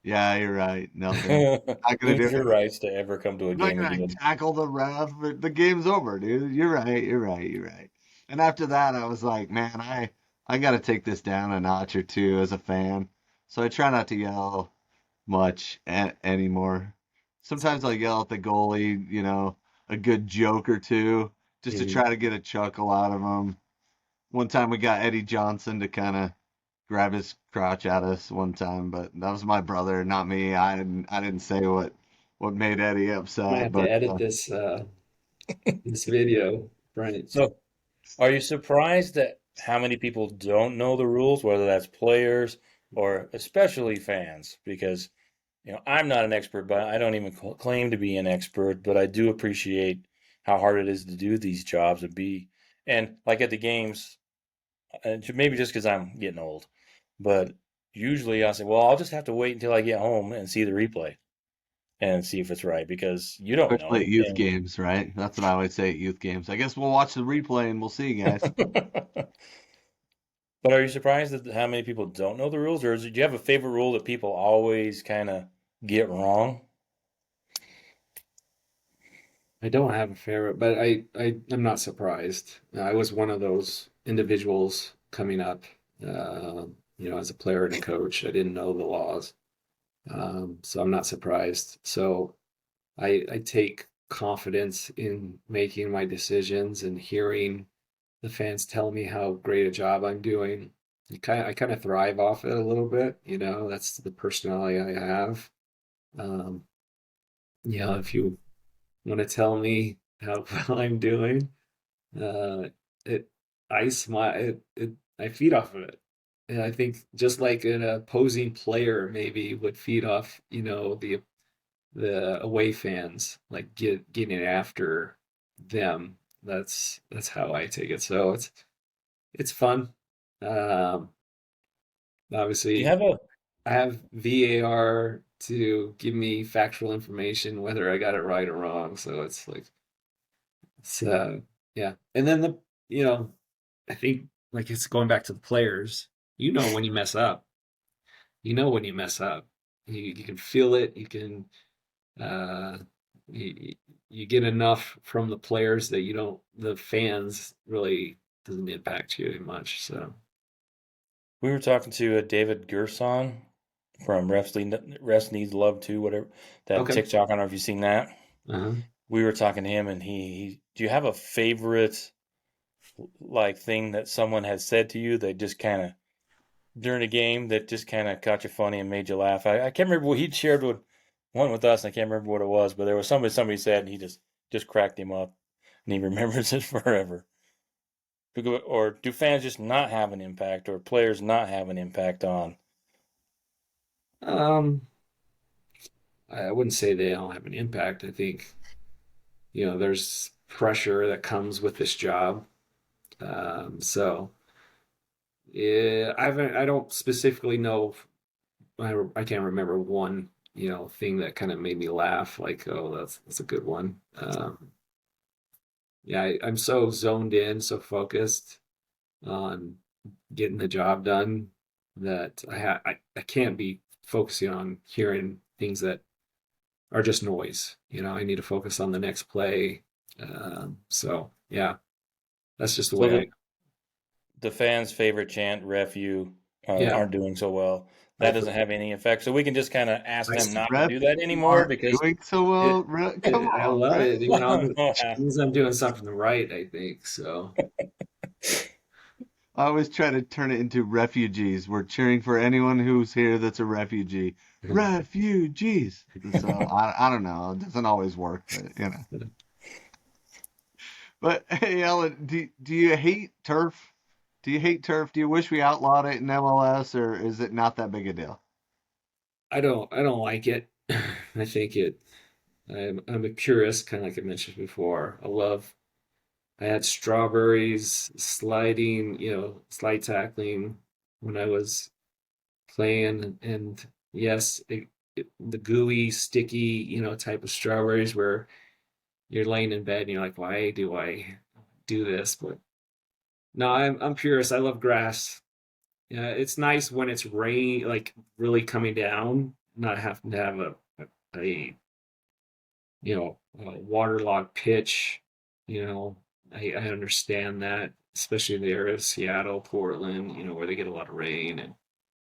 "Yeah, you're right. Nothing. Not gonna do lose your anything. rights to ever come to a I'm not game gonna like, again. tackle the ref. The game's over, dude. You're right. You're right. You're right." And after that, I was like, "Man, I gotta take this down a notch or two as a fan." So I try not to yell much anymore. Sometimes I'll yell at the goalie, a good joke or two, just to Mhm. try to get a chuckle out of him. one time we got Eddie Johnson to kind of grab his crotch at us one time, but that was my brother, not me. I didn't say what made Eddie Might upset, have to but edit this video, Brandt. So, are you surprised at how many people don't know the rules, whether that's players or especially fans? Because, I'm not an expert, but I don't even claim to be an expert, but I do appreciate how hard it is to do these jobs and like at the games, maybe just because I'm getting old, but usually I'll say, well, I'll just have to wait until I get home and see the replay and see if it's right because you don't especially at know. youth games, right? That's what I always say at youth games. I guess we'll watch the replay and we'll see, guys. But are you surprised at how many people don't know the rules, or do you have a favorite rule that people always kind of get wrong? I don't have a favorite, but I'm not surprised. I was one of those individuals coming up, as a player and a coach. I didn't know the laws, so I'm not surprised. So I take confidence in making my decisions and hearing the fans tell me how great a job I'm doing. I kind of thrive off it a little bit. That's the personality I have. Um, if you want to tell me how well I'm doing, uh, it I smile. I feed off of it. And I think just like an opposing player maybe would feed off, the away fans, like getting after them. That's how I take it. So it's fun. Um, Do you Obviously, have a I have VAR to give me factual information whether I got it right or wrong. So it's like it's yeah. And then you know I think like it's going back to the players. When you mess up. When you mess up. You can feel it. You can uh, you, you get enough from the players that you don't. The fans really doesn't impact you much. So We were talking to David Gerson from Refs Needs Love Too, whatever that okay. TikTok. I don't know if you've seen that. Uh-huh. We were talking to him, and he do you have a favorite like thing that someone has said to you that just kind of during a game that just kind of caught you funny and made you laugh? I can't remember what he'd shared with one with us, and I can't remember what it was, but there was somebody said, and he just cracked him up, and he remembers it forever. Or do fans just not have an impact, or players not have an impact on? Um, I wouldn't say they don't have an impact. I think there's pressure that comes with this job. So yeah, I don't specifically know. I can't remember one thing that kind of made me laugh. Like, oh, that's a good one. Yeah, I'm so zoned in, so focused on getting the job done that I can't be focusing on hearing things that are just noise. I need to focus on the next play. So yeah, that's just the So way the fans' favorite chant, "Ref you," yeah. aren't doing so well. I That doesn't have any effect. So we can just kind of ask I them not to Ref, do that you anymore aren't because doing so it, well. Come I on, love Brett. it. no, It means I'm doing something right, I think. So I always try to turn it into refugees. We're cheering for anyone who's here that's a refugee. Refugees. So I don't know. It doesn't always work, but you know. But hey, Ellen, do you hate turf? Do you hate turf? Do you wish we outlawed it in MLS, or is it not that big a deal? I don't like it. I think I'm a purist, kind of like I mentioned before. I had strawberries, sliding, slide tackling when I was playing. And yes, the gooey, sticky, type of strawberries where you're laying in bed and you're like, why do I do this? But no, I'm purist. I love grass. Yeah, it's nice when it's rain, like really coming down, not having to have a a waterlogged pitch. You know, I understand that, especially in the area of Seattle, Portland, where they get a lot of rain.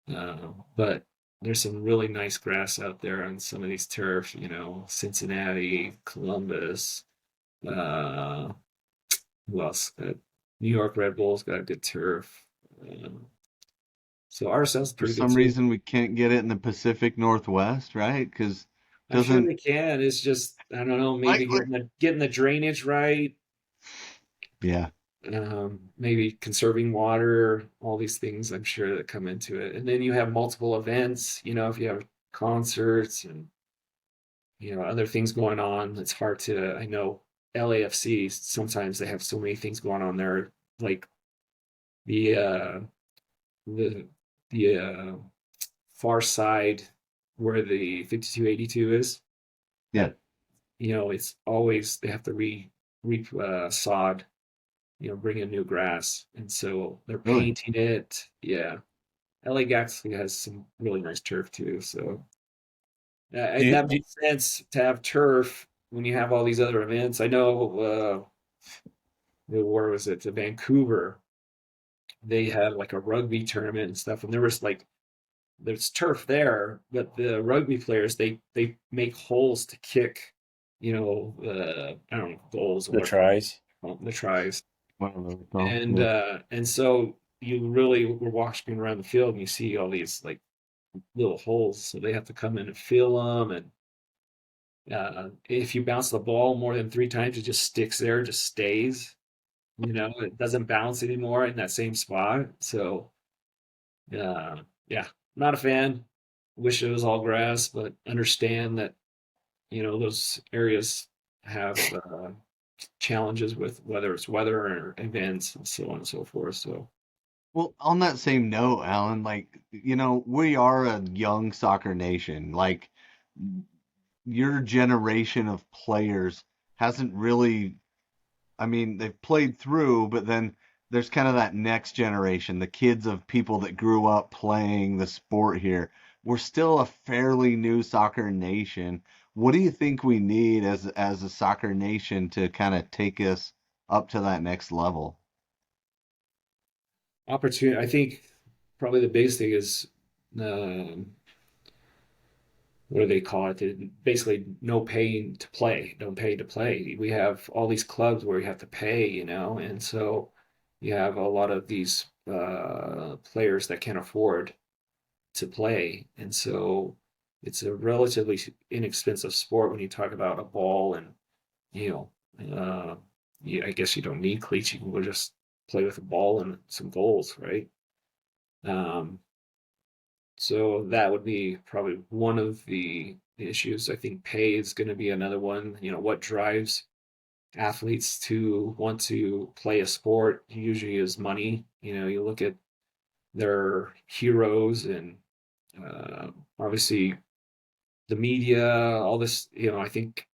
But there's some really nice grass out there on some of these turf. Cincinnati, Columbus. Uh, who else? New York Red Bulls got a good turf. Um, so RSL's For pretty good some too. reason, we can't get it in the Pacific Northwest, right? Because I'm sure doesn't they can. It's just I don't know, maybe like getting the drainage right, yeah, maybe conserving water, all these things I'm sure that come into it. And then you have multiple events, if you have concerts and other things going on, it's hard to I know LAFC sometimes they have so many things going on there, like the the the far side where the 5282 is. yeah, That it's always they have to sod, bring in new grass, and so they're really. painting it. Yeah, LA Galaxy has some really nice turf too, so Do you, that do, makes sense to have turf when you have all these other events. I know, where was it? To Vancouver, they had like a rugby tournament and stuff, and there was like there's turf there, but the rugby players they make holes to kick, I don't know, goals or the whatever, tries? the tries, Whatever it's called. and Yeah. so you really were walking around the field and you see all these like little holes, so they have to come in and fill them, and if you bounce the ball more than 3 times, it just sticks there, just stays. It doesn't bounce anymore in that same spot. So, yeah, not a fan. Wish it was all grass, but understand that those areas have challenges with whether it's weather or events and so on and so forth. So, Well, on that same note, Alan, we are a young soccer nation. Like, your generation of players hasn't really, I mean, they've played through, but then there's kind of that next generation, the kids of people that grew up playing the sport here. We're still a fairly new soccer nation. What do you think we need as a soccer nation to kind of take us up to that next level? opportunity. I think probably the biggest thing is um, what do they call it? Basically, no paying to play, don't pay to play. We have all these clubs where you have to pay, and so you have a lot of these players that can't afford to play, and so it's a relatively inexpensive sport when you talk about a ball and you I guess you don't need cleats. You can go just play with a ball and some goals, right? Um, so that would be probably one of the issues. I think pay is going to be another one. What drives athletes to want to play a sport usually is money. You look at their heroes and obviously the media, all this, I think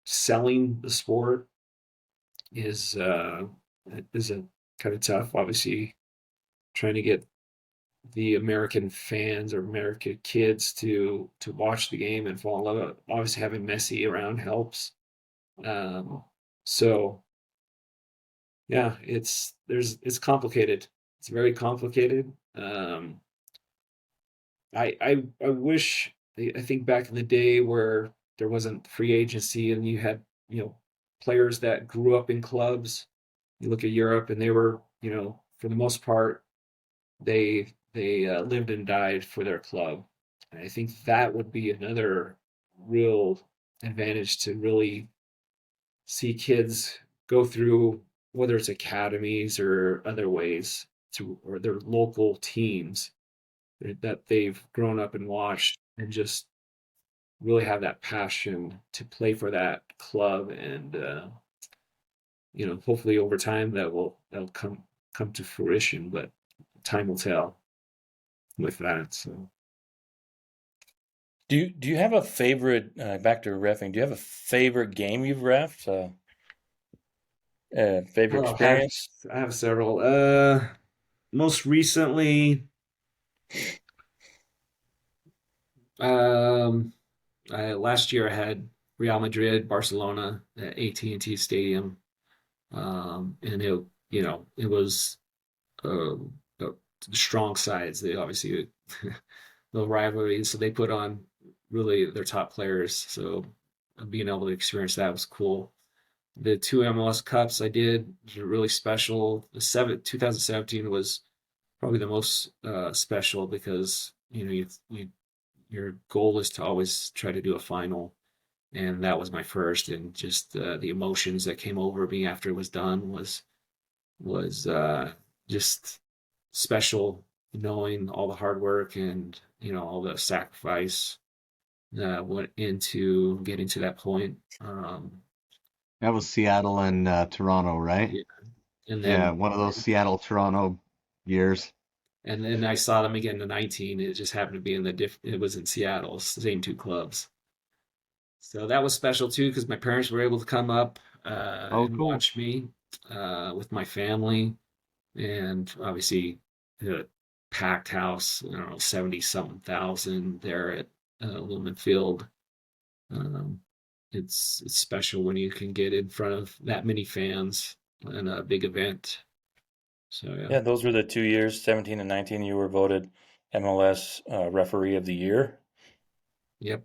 selling the sport is a kind of tough. Obviously, trying to get the American fans or American kids to watch the game and fall in love with it. Obviously, having Messi around helps. Um, so yeah, it's complicated. It's very complicated. I wish I think back in the day where there wasn't free agency and you had players that grew up in clubs. You look at Europe and they were for the most part they lived and died for their club. And I think that would be another real advantage to really see kids go through whether it's academies or other ways to or their local teams that they've grown up and watched and just really have that passion to play for that club and hopefully over time that'll come to fruition, but time will tell with that. So Do you have a favorite, back to refing, do you have a favorite game you've refed? Favorite oh, experience? I have several. Most recently, um, last year I had Real Madrid, Barcelona at AT&T Stadium, and it was uh, uh, strong sides. They obviously the rivalry, so they put on really their top players. So being able to experience that was cool. The two MLS Cups I did were really special. 2017 was probably the most special because your goal is to always try to do a final, and that was my first. And just the emotions that came over me after it was done was just special, knowing all the hard work and all the sacrifice that went into getting to that point. That was Seattle and Toronto, right? Yeah, and Yeah, then one of those Seattle Toronto years. and then I saw them again in 19. It just happened to be it was in Seattle, same two clubs. So that was special too because my parents were able to come up Oh, and cool. watch me with my family, and obviously the packed house, 70 something thousand there at Lumen Field. Um, it's special when you can get in front of that many fans in a big event. So yeah, Yeah, those were the 2 years, 17 and 19. You were voted MLS Referee of the Year. yep.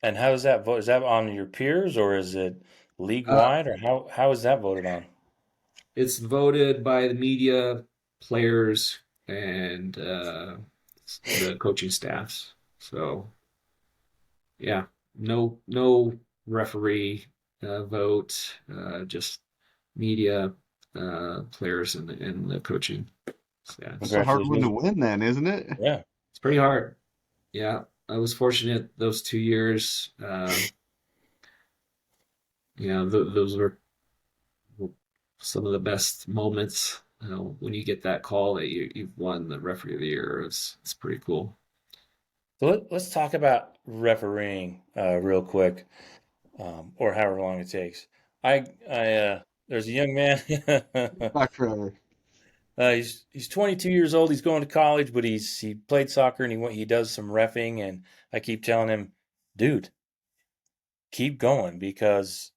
And how is that vote? Is that on your peers or is it league Uh, wide or how is that voted on? it's voted by the media, players, and the coaching staffs. So yeah, no referee vote, just media, players, and the coaching That's staffs. a hard one to Congratulations. win then, isn't it? Yeah. It's pretty hard. Yeah, I was fortunate those 2 years. Those were some of the best moments. When you get that call that you've won the referee of the year, it's pretty cool. So let's talk about refereeing real quick, or however long it takes. There's a young man. Not forever. He's 22 years old. He's going to college, but he played soccer and he does some reffing. And I keep telling him, dude, keep going because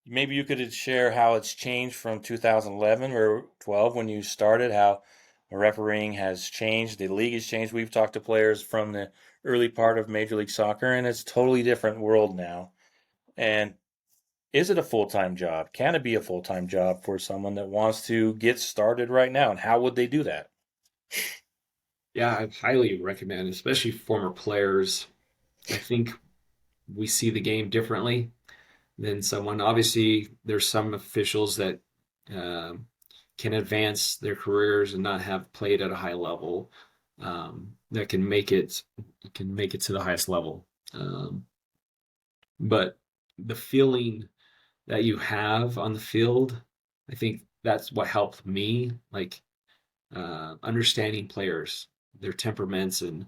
maybe you could share how it's changed from 2011 or 12 when you started, how refereeing has changed, the league has changed. We've talked to players from the early part of Major League Soccer, and it's a totally different world now. And is it a full-time job? Can it be a full-time job for someone that wants to get started right now? And how would they do that? Yeah, I highly recommend, especially former players. I think we see the game differently than someone. Obviously, there's some officials that um, can advance their careers and not have played at a high level, that can make it to the highest level. But the feeling that you have on the field, I think that's what helped me. Like understanding players, their temperaments, and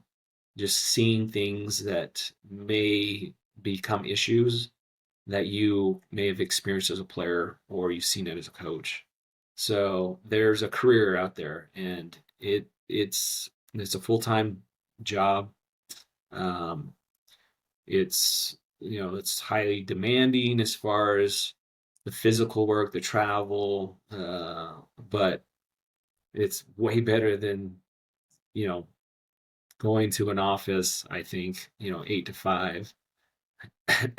just seeing things that may become issues that you may have experienced as a player or you've seen it as a coach. So there's a career out there, and it's a full time job. Um, it's highly demanding as far as the physical work, the travel, but it's way better than you know going to an office. I think 8 to 5,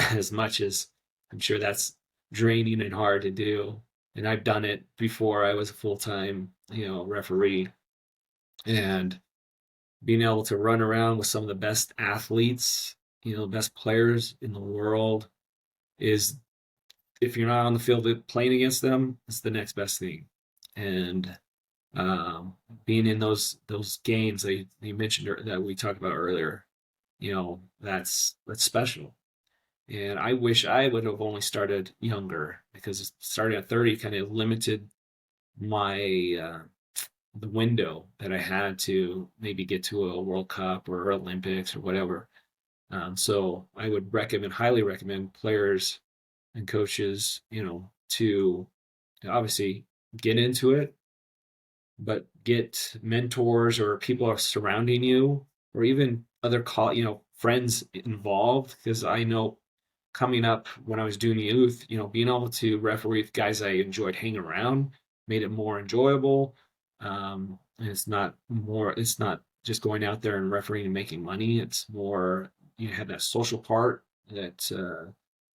as much as I'm sure that's draining and hard to do. And I've done it before. I was a full time referee, and being able to run around with some of the best athletes, best players in the world is, if you're not on the field playing against them, it's the next best thing. And being in those games that you mentioned that we talked about earlier, that's special. And I wish I would have only started younger, because starting at 30 kind of limited my the window that I had to maybe get to a World Cup or Olympics or whatever. So I would highly recommend players and coaches, to obviously get into it, but get mentors or people are surrounding you, or even other friends involved. Because I know coming up when I was doing youth, being able to referee with guys I enjoyed hanging around made it more enjoyable. And it's not just going out there and refereeing and making money. It's more, you have that social part that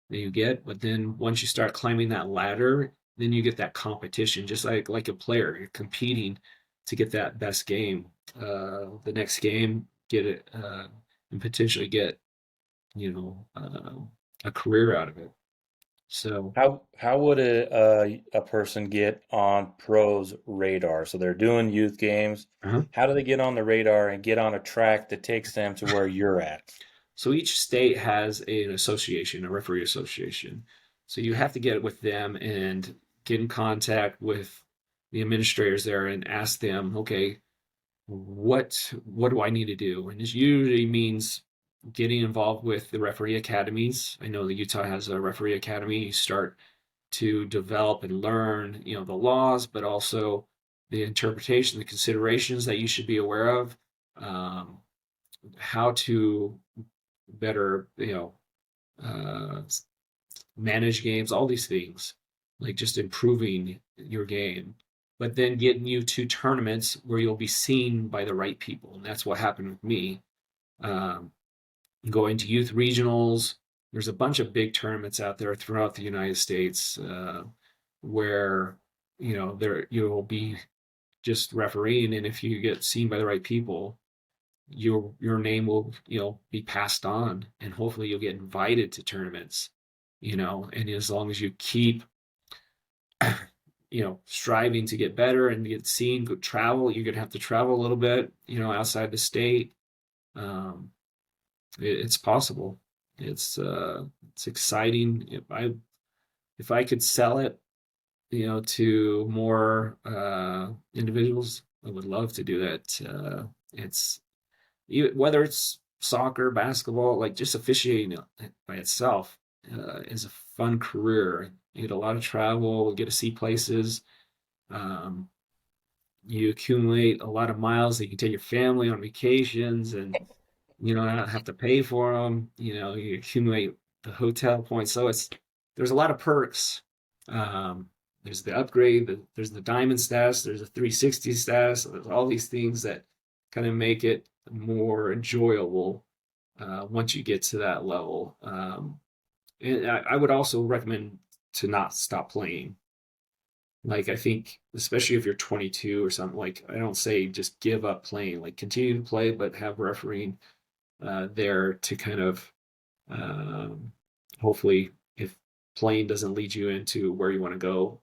that you get. But then once you start climbing that ladder, then you get that competition, just like a player. You're competing to get that best game, the next game, get it, and potentially get a career out of it. So How would a person get on pros radar? So they're doing youth games. uh-huh. How do they get on the radar and get on a track that takes them to where you're at? So each state has an association, a referee association. So you have to get with them and get in contact with the administrators there and ask them, okay, what do I need to do? And this usually means getting involved with the referee academies. I know that Utah has a referee academy. You start to develop and learn, the laws, but also the interpretation, the considerations that you should be aware of, um, how to better, uh, manage games, all these things, like just improving your game, but then getting you to tournaments where you'll be seen by the right people. And that's what happened with me. Um, Going to youth regionals, there's a bunch of big tournaments out there throughout the United States where, there you'll be just refereeing. And if you get seen by the right people, your name will be passed on, and hopefully you'll get invited to tournaments, and as long as you keep striving to get better and get seen, go travel. You're gonna have to travel a little bit, outside the state. um, it's possible. It's exciting. If I could sell it, to more individuals, I would love to do that. It's Whether it's soccer, basketball, like just officiating it by itself is a fun career. You get a lot of travel, get to see places. Um, you accumulate a lot of miles that you can take your family on vacations, and not have to pay for them. You accumulate the hotel points, so there's a lot of perks. Um, there's the upgrade, there's the diamond status, there's a 360 status. So there's all these things that kind of make it more enjoyable once you get to that level. And I would also recommend to not stop playing. Like, I think, especially if you're 22 or something, like, I don't say just give up playing. Like, continue to play, but have refereeing there to kind of um, hopefully, if playing doesn't lead you into where you want to go,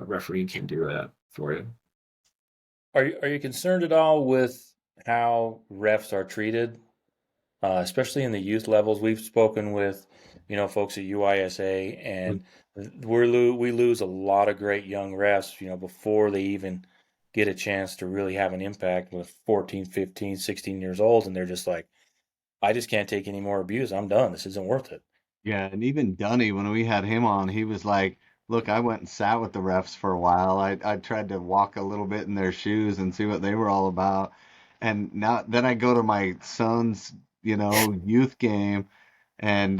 refereeing can do that for you. Are you concerned at all with how refs are treated, especially in the youth levels? We've spoken with, folks at UISA, and we lose a lot of great young refs, before they even get a chance to really have an impact with 14, 15, 16 years old, and they're just like, I just can't take any more abuse. I'm done. This isn't worth it. Yeah, and even Dunny, when we had him on, he was like, "Look, I went and sat with the refs for a while. I tried to walk a little bit in their shoes and see what they were all about. And now then I go to my son's, youth game, and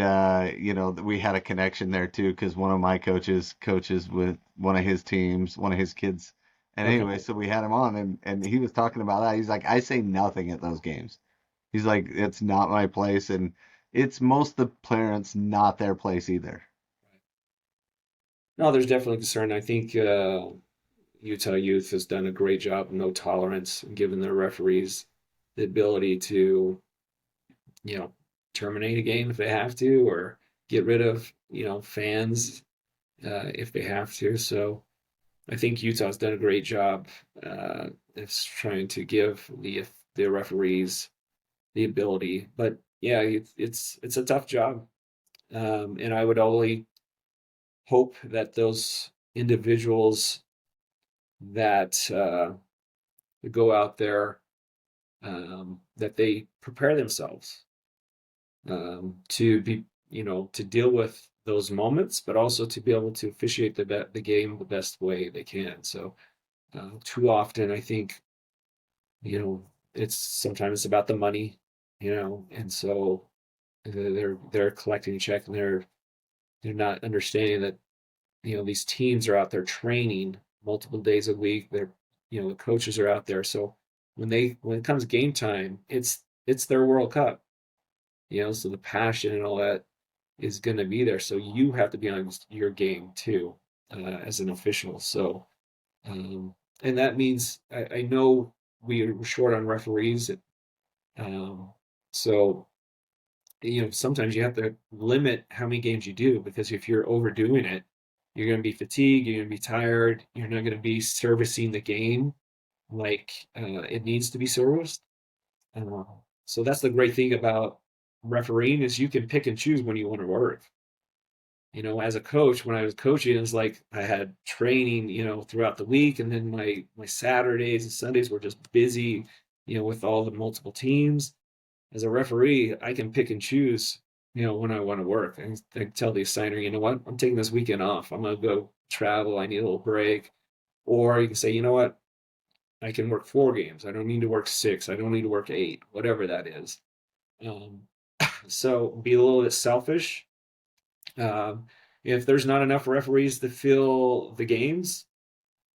we had a connection there too, because one of my coaches coaches with one of his teams, one of his kids. And Okay. anyway, so we had him on, and he was talking about that. He's like, I say nothing at those games. He's like, it's not my place, and it's most of the parents not their place either. No, there's definitely concern. I think Utah Youth has done a great job of no tolerance and giving their referees the ability to, you know, terminate a game if they have to, or get rid of, fans if they have to. So I think Utah's done a great job. It's trying to give the referees the ability, but yeah, it's a tough job, and I would only hope that those individuals that go out there, that they prepare themselves to be, to deal with those moments, but also to be able to officiate the game the best way they can. So too often, I think, it's sometimes about the money, and so they're collecting a check, and they're not understanding that these teams are out there training multiple days a week. The coaches are out there, so when it comes game time, it's their World Cup. So the passion and all that is going to be there. So you have to be on your game too, as an official. So, and that means I know we're short on referees. Um, so, sometimes you have to limit how many games you do, because if you're overdoing it, you're going to be fatigued, you're going to be tired, you're not going to be servicing the game like it needs to be serviced. Uh, so that's the great thing about refereeing, is you can pick and choose when you want to work. As a coach, when I was coaching, it was like I had training, throughout the week, and then my Saturdays and Sundays were just busy, with all the multiple teams. As a referee, I can pick and choose, when I want to work. And I tell the assigner, you know what, I'm taking this weekend off. I'm gonna go travel. I need a little break. Or you can say, you know what, I can work 4 games. I don't need to work 6. I don't need to work 8, whatever that is. Um, so be a little bit selfish. Um, if there's not enough referees to fill the games,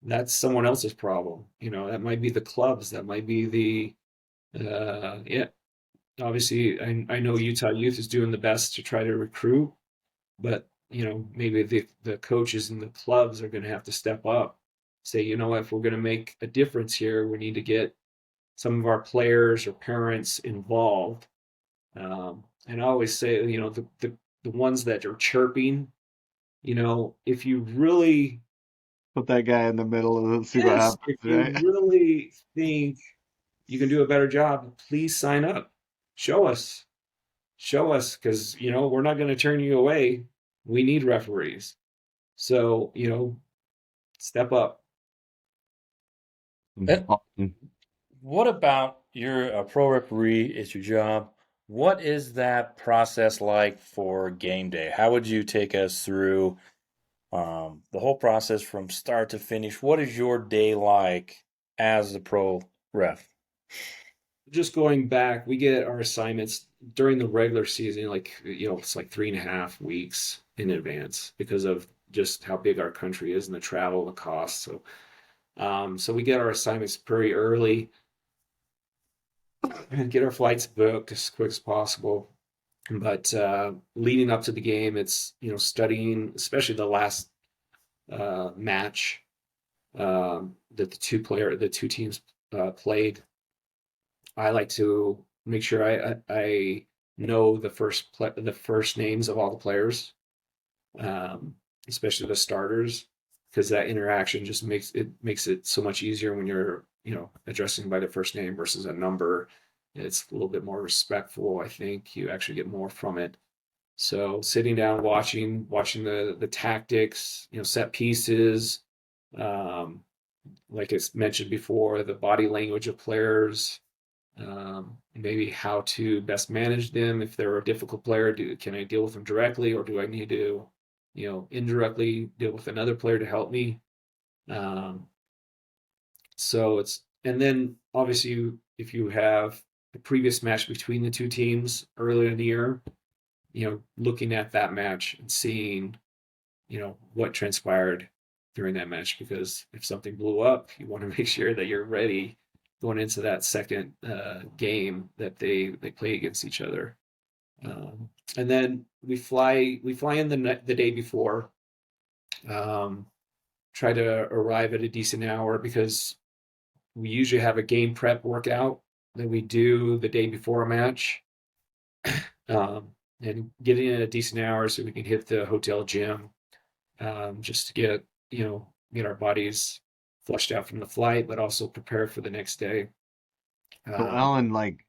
that's someone else's problem. That might be the clubs. That might be yeah. Obviously, I know Utah Youth is doing the best to try to recruit, but maybe the coaches and the clubs are going to have to step up. Say, if we're going to make a difference here, we need to get some of our players or parents involved. And I always say, the ones that are chirping, if you really, Put that guy in the middle and see what yes, happens, if you right? really think you can do a better job, please sign up. Show us, because we're not going to turn you away. We need referees. So, step up. And Awesome. what about you're a pro referee? It's your job. What is that process like for game day? How would you take us through the whole process from start to finish? What is your day like as the pro ref? Just going back, we get our assignments during the regular season, like, it's like 3.5 weeks in advance, because of just how big our country is and the travel, the cost. So we get our assignments pretty early and get our flights booked as quick as possible. But leading up to the game, it's, studying, especially the last match that the two teams played. I like to make sure I know the first names of all the players, especially the starters, because that interaction just makes it so much easier when you're addressing by the first name versus a number. It's a little bit more respectful. I think you actually get more from it. So sitting down, watching the tactics, set pieces, um, like I mentioned before, the body language of players, maybe how to best manage them. If they're a difficult player, can I deal with them directly, or do I need to, indirectly deal with another player to help me? Um, and then obviously, if you have a previous match between the two teams earlier in the year, looking at that match and seeing, what transpired during that match, because if something blew up, you want to make sure that you're ready going into that second game that they play against each other. And then we fly in the day before, um, try to arrive at a decent hour, because we usually have a game prep workout that we do the day before a match, um, and get in at a decent hour so we can hit the hotel gym, just to get our bodies flushed out from the flight, but also prepare for the next day. So, Um, Alan, like,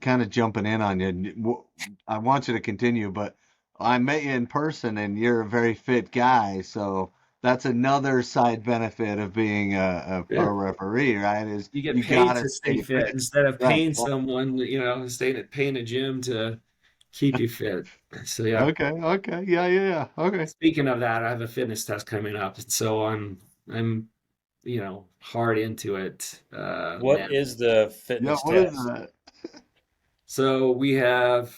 kind of jumping in on you, I want you to continue, but I met you in person and you're a very fit guy. So that's another side benefit of being a pro yeah, referee, right? Is you get you paid gotta to stay stay fit fit. instead of Right. paying Well, someone, paying a gym to keep you fit. So yeah. okay. Okay. Yeah. Yeah. Yeah. Okay. Speaking of that, I have a fitness test coming up, so I'm hard into it What now. is the Yeah. fitness What is test? that? So we have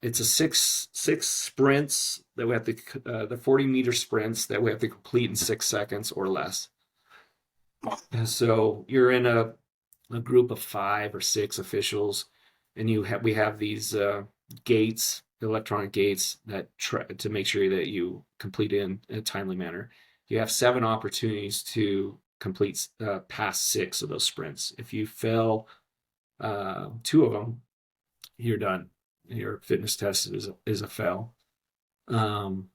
it's a six sprints that we have to the 40-meter sprints that we have to complete in 6 seconds or less. And so you're in a group of 5 or 6 officials, and we have these gates electronic gates that to make sure that you complete it in a timely manner. You have 7 opportunities to complete past 6 of those sprints. If you fail 2 of them, you're done. Your fitness test is a fail.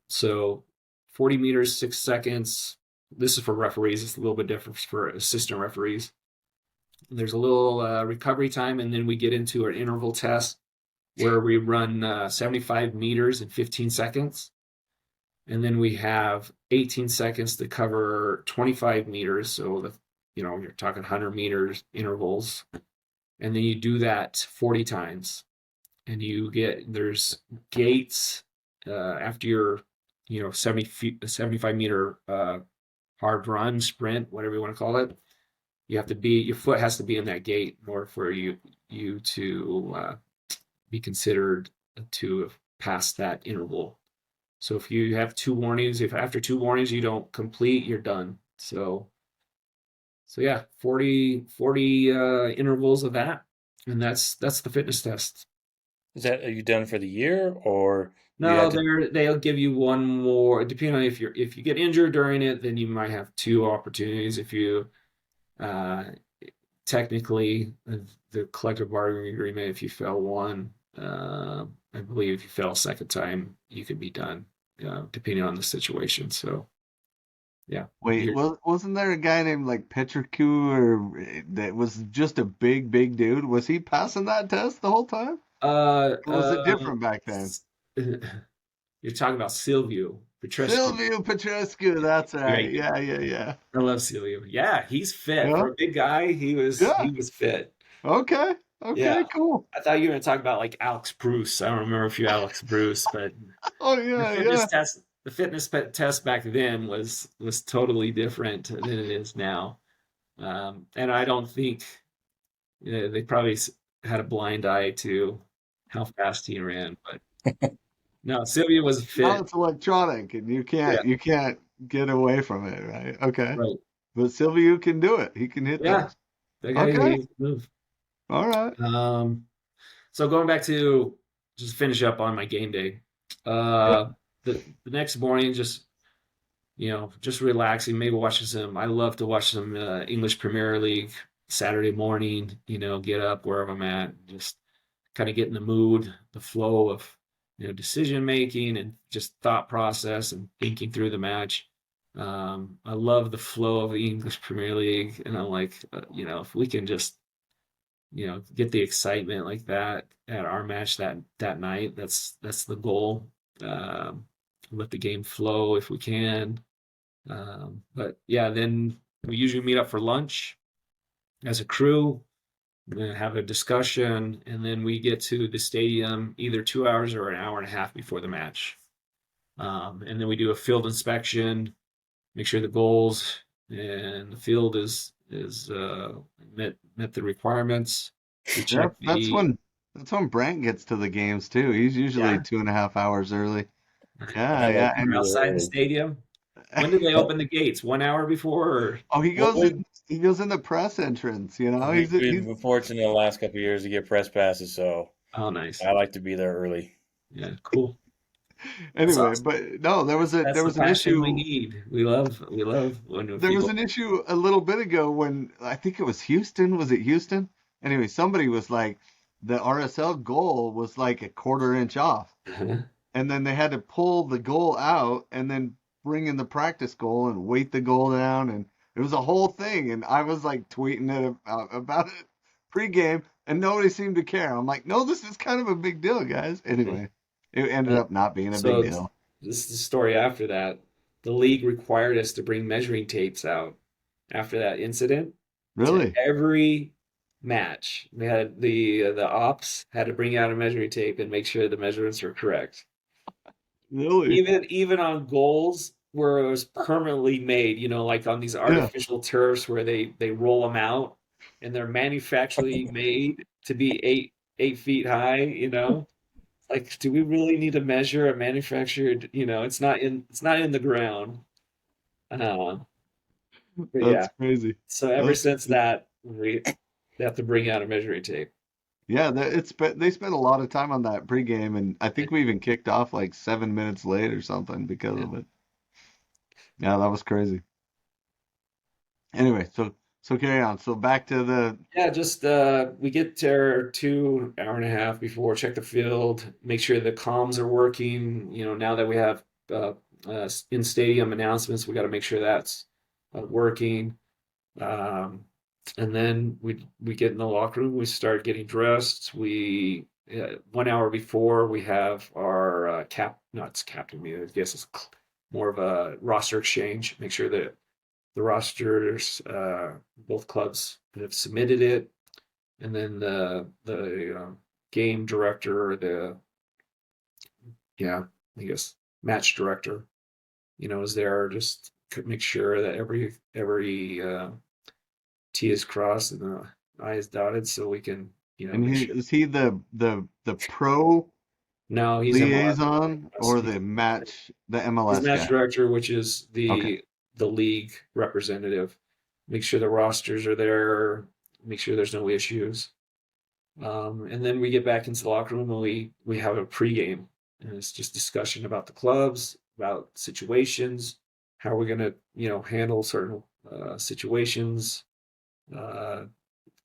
So 40 meters, 6 seconds. This is for referees. It's a little bit different for assistant referees. There's a little recovery time, and then we get into an interval test where we run 75 meters in 15 seconds. And then we have 18 seconds to cover 25 meters. So, you're talking 100 meters intervals. And then you do that 40 times. And there's gates after your, 75 meter hard run, sprint, whatever you want to call it. Your foot has to be in that gate in order for you to be considered to pass that interval. So if you have 2 warnings, if after 2 warnings you don't complete, you're done. So yeah, 40 intervals of that, and that's the fitness test. Are you done for the year, or you No, have to? they'll give you one more, depending on if you get injured during it, then you might have 2 opportunities. If you uh, technically the collective bargaining agreement, if you fail one, I believe if you fail a second time, you could be done, depending on the situation. So yeah, Wait, wasn't there a guy named like Petriku or that was just a big dude? Was he passing that test the whole time? uh, Or was it uh, different back then? you're talking about Silvio Petrescu. Silvio Petrescu, that's right. Right. Yeah. I love Silvio. Yeah, he's fit Yeah, for a big guy. yeah. He was fit. Okay. Yeah. Okay, cool. I thought you were going to talk about like Alex Bruce. I don't remember if you Alex Bruce, but Oh the yeah. fitness test back then was totally different than it is now. And I don't think they probably had a blind eye to how fast he ran, but no, Sylvia was Now fit. it's electronic and Yeah, you can't get away from it, right? Okay. right. But Silvio can do it. He can hit Yeah, those. that guy Okay. he move. All right. So going back to just finish up on my game day. Yeah. The next morning, just relaxing, maybe watching some. I love to watch some English Premier League Saturday morning. Get up wherever I'm at, just kind of get in the mood, the flow of decision making and just thought process and thinking through the match. I love the flow of the English Premier League, and I'm like, if we can just get the excitement like that at our match that night, that's the goal. Let the game flow if we can. But yeah, then we usually meet up for lunch as a crew, then have a discussion, and then we get to the stadium either 2 hours or an hour and a half before the match. And then we do a field inspection, make sure the goals and the field is met the requirements. We Yeah. check That's when Brandt gets to the games too. He's usually yeah, 2.5 hours early. I like Yeah. to we're be there outside the early. stadium. When do they open the gates? 1 hour before, or Oh, Well, he goes in the press entrance, you know. we've been fortunate the last couple of years to get press passes, so oh, nice. I like to be there early. Yeah, cool. That's Anyway, awesome. but no, That's there the was an passion we issue. need. We love when There was people. an issue a little bit ago when I think it was Houston. Was it Houston? Anyway, somebody was like, the RSL goal was like a quarter inch off, and then they had to pull the goal out and then bring in the practice goal and weight the goal down, and it was a whole thing. And I was like tweeting it about it pregame, and nobody seemed to care. I'm like, no, this is kind of a big deal, guys. Anyway, it ended up not being a big So deal. this is the story after that. The league required us to bring measuring tapes out after that incident to Really, every match. They had the ops had to bring out a measuring tape and make sure the measurements were correct. really, Even on goals where it was permanently made, like on these yeah. artificial turfs where they roll them out and they're manufacturally made to be 8 feet high. Like, do we really need to measure a manufactured? It's not in the ground. Uh, but That's yeah. crazy. So ever That's since crazy. that, we have to bring out a measuring tape. Yeah, they spent a lot of time on that pregame, and I think we even kicked off like 7 minutes late or something because Yeah. of it. Yeah, that was crazy. Anyway, so carry on. So back to the Yeah, just we get there 2 hour and a half before, check the field, make sure the comms are working. Now that we have in stadium announcements, we got to make sure that's working. Um, and then we get in the locker room, we start getting dressed. 1 hour before we have our not it's captain meeting, I guess it's more of a roster exchange. Make sure that the rosters, both clubs have submitted it, and then the game director, or the yeah, I guess match director, is there, just to make sure that every T is crossed and the I is dotted, so we can and make he sure. is he the pro No, he's liaison MLS. or the He's MLS match guy? director, which is Okay. the league representative. Make sure the rosters are there. Make sure there's no issues. And then we get back into the locker room and we have a pregame, and it's just discussion about the clubs, about situations, how we're gonna handle certain situations, uh,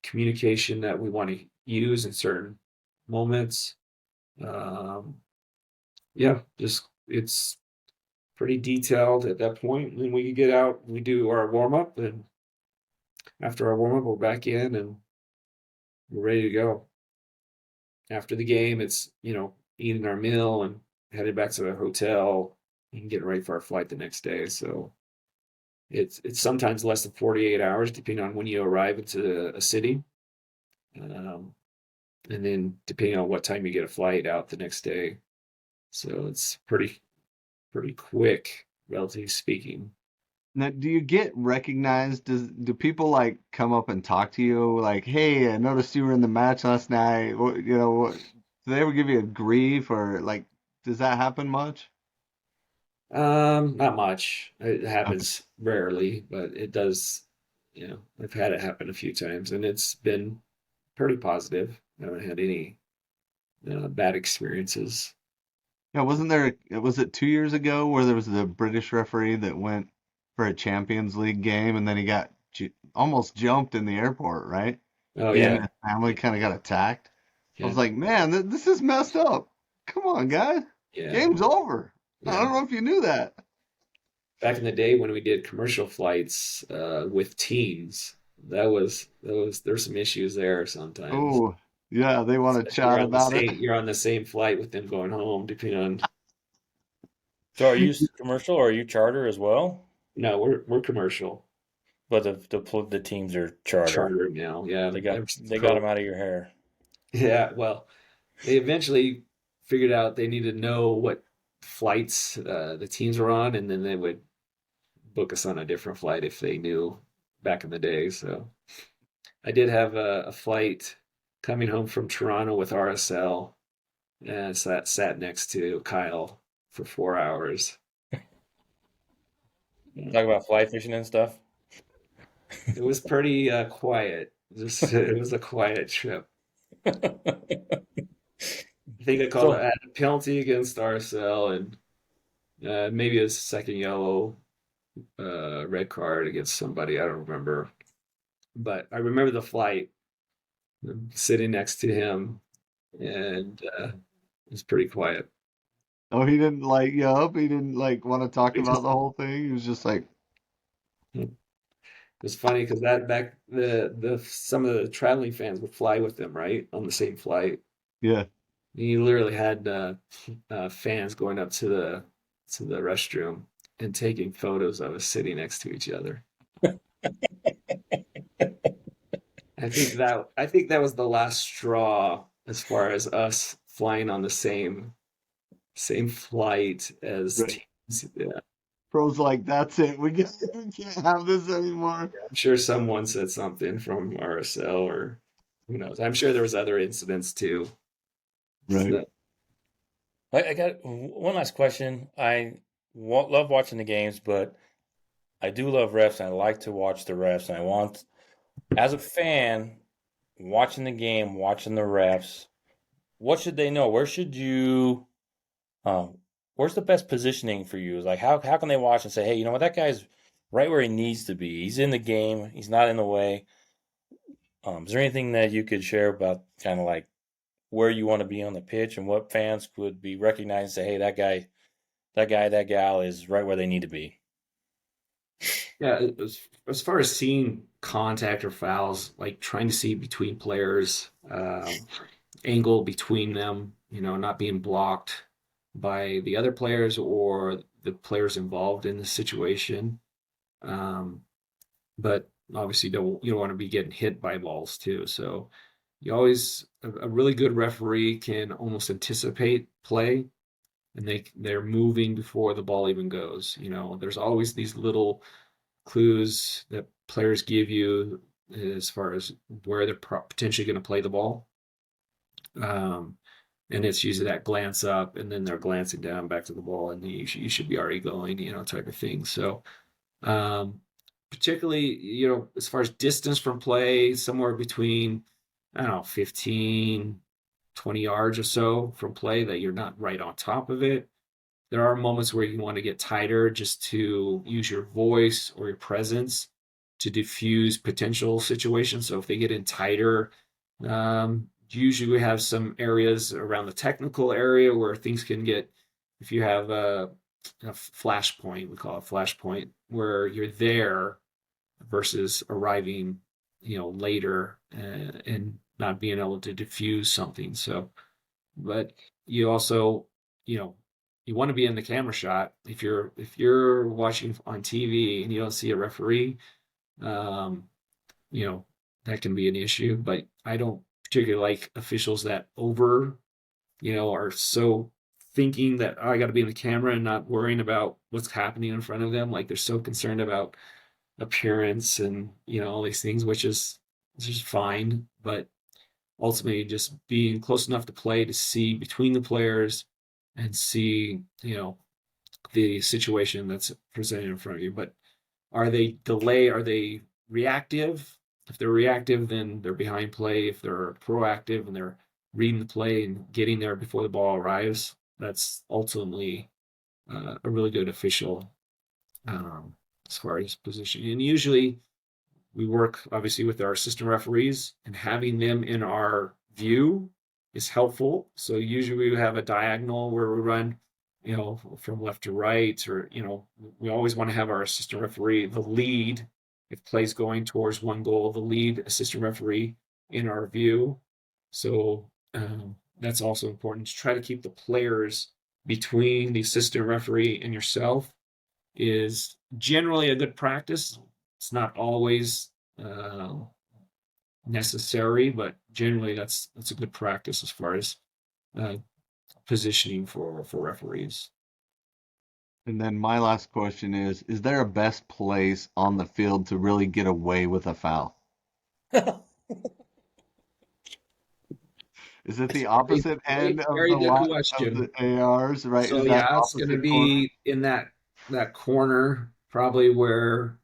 communication that we want to use in certain moments. Um, yeah, just it's pretty detailed at that point. And then we get out, we do our warm up, and after our warm up, we're back in and we're ready to go. After the game, it's eating our meal and headed back to the hotel and getting ready for our flight the next day. So it's sometimes less than 48 hours, depending on when you arrive into a city, um, and then depending on what time you get a flight out the next day. So it's pretty quick, relatively speaking. Now, do you get recognized? Do people like come up and talk to you like, "Hey, I noticed you were in the match last night." Do they ever give you a grief or like does that happen much? Not much. It Okay. happens rarely, but it does. I've had it happen a few times, and it's been pretty positive. I haven't had any bad experiences. Yeah, was it 2 years ago where there was the British referee that went for a Champions League game and then he got almost jumped in the airport, right? Oh He and yeah, his family kind of got attacked. I yeah, was like, man, this is messed up. Come on, guys. yeah, Game's over. I yeah. don't know if you knew that. Back in the day when we did commercial flights with teams, there's some issues there sometimes. Oh, yeah, they want to Especially chat about it. you're on the same flight with them going home, depending on. So are you commercial or are you charter as well? No, we're commercial But the teams are charter. charter now. Yeah, ever since They got them COVID. out of your hair. Yeah, well, they eventually figured out they needed to know what flights the teams were on, and then they would book us on a different flight if they knew back in the day. So I did have a flight coming home from Toronto with RSL, and sat next to Kyle for 4 hours. Talk about fly fishing and stuff. It was pretty quiet. It was a quiet trip. I think I called So it a penalty against RSL, and maybe a second yellow, red card against somebody. I don't remember, but I remember the flight, sitting next to him, and it was pretty quiet. Oh, he didn't like you up. He didn't like want to talk It about just the whole thing. He was just like, it was funny because that back the some of the traveling fans would fly with them, right, on the same flight. yeah. You literally had fans going up to the restroom and taking photos of us sitting next to each other. I think that was the last straw as far as us flying on the same flight as Right. teams. Yeah. Pros like, that's it. We can't have this anymore. I'm sure someone said something from RSL, or who knows. I'm sure there was other incidents too. Right. So, I got one last question. Love watching the games, but I do love refs and I like to watch the refs. And I want, as a fan, watching the game, watching the refs, what should they know? Where should you um where's the best positioning for you? Like how can they watch and say, hey, you know what, that guy's right where he needs to be. He's in the game, he's not in the way. Is there anything that you could share about kind of like where you want to be on the pitch and what fans would be recognized and say, hey, that gal is right where they need to be? Yeah, as far as seeing contact or fouls, like trying to see between players, angle between them, not being blocked by the other players or the players involved in the situation. Um, but obviously you don't want to be getting hit by balls too. So a really good referee can almost anticipate play, and they're moving before the ball even goes. There's always these little clues that players give you as far as where they're potentially going to play the ball. Um, and it's usually that glance up and then they're glancing down back to the ball and you should be already going, type of thing. So, um, particularly, as far as distance from play, somewhere between, I don't know, 15, 20 yards or so from play that you're not right on top of it. There are moments where you want to get tighter just to use your voice or your presence to diffuse potential situations. So if they get in tighter, usually we have some areas around the technical area where things can get, if you have a flash point, we call it flash point, where you're there versus arriving, later and not being able to diffuse something. So, but you also, you know, you want to be in the camera shot. If you're watching on TV and you don't see a referee, um, you know, that can be an issue. But I don't particularly like officials that are so thinking that, oh, I got to be in the camera and not worrying about what's happening in front of them. Like they're so concerned about appearance and all these things, which is just fine. But ultimately, just being close enough to play to see between the players and see the situation that's presented in front of you. But are they delay? Are they reactive? If they're reactive, then they're behind play. If they're proactive and they're reading the play and getting there before the ball arrives, that's ultimately a really good official, um, as far as position. And usually we work obviously with our assistant referees, and having them in our view is helpful. So usually we have a diagonal where we run, from left to right, or we always want to have our assistant referee, the lead, if plays going towards one goal, the lead assistant referee in our view. So that's also important to try to keep the players between the assistant referee and yourself is generally a good practice. It's not always uh, necessary, but generally that's a good practice as far as uh, positioning for referees. And then my last question is there a best place on the field to really get away with a foul? Is it the Very, opposite very, end of very the good line of question. the ARs, right? So Is that yeah, it's going to opposite corner? be in that corner, probably where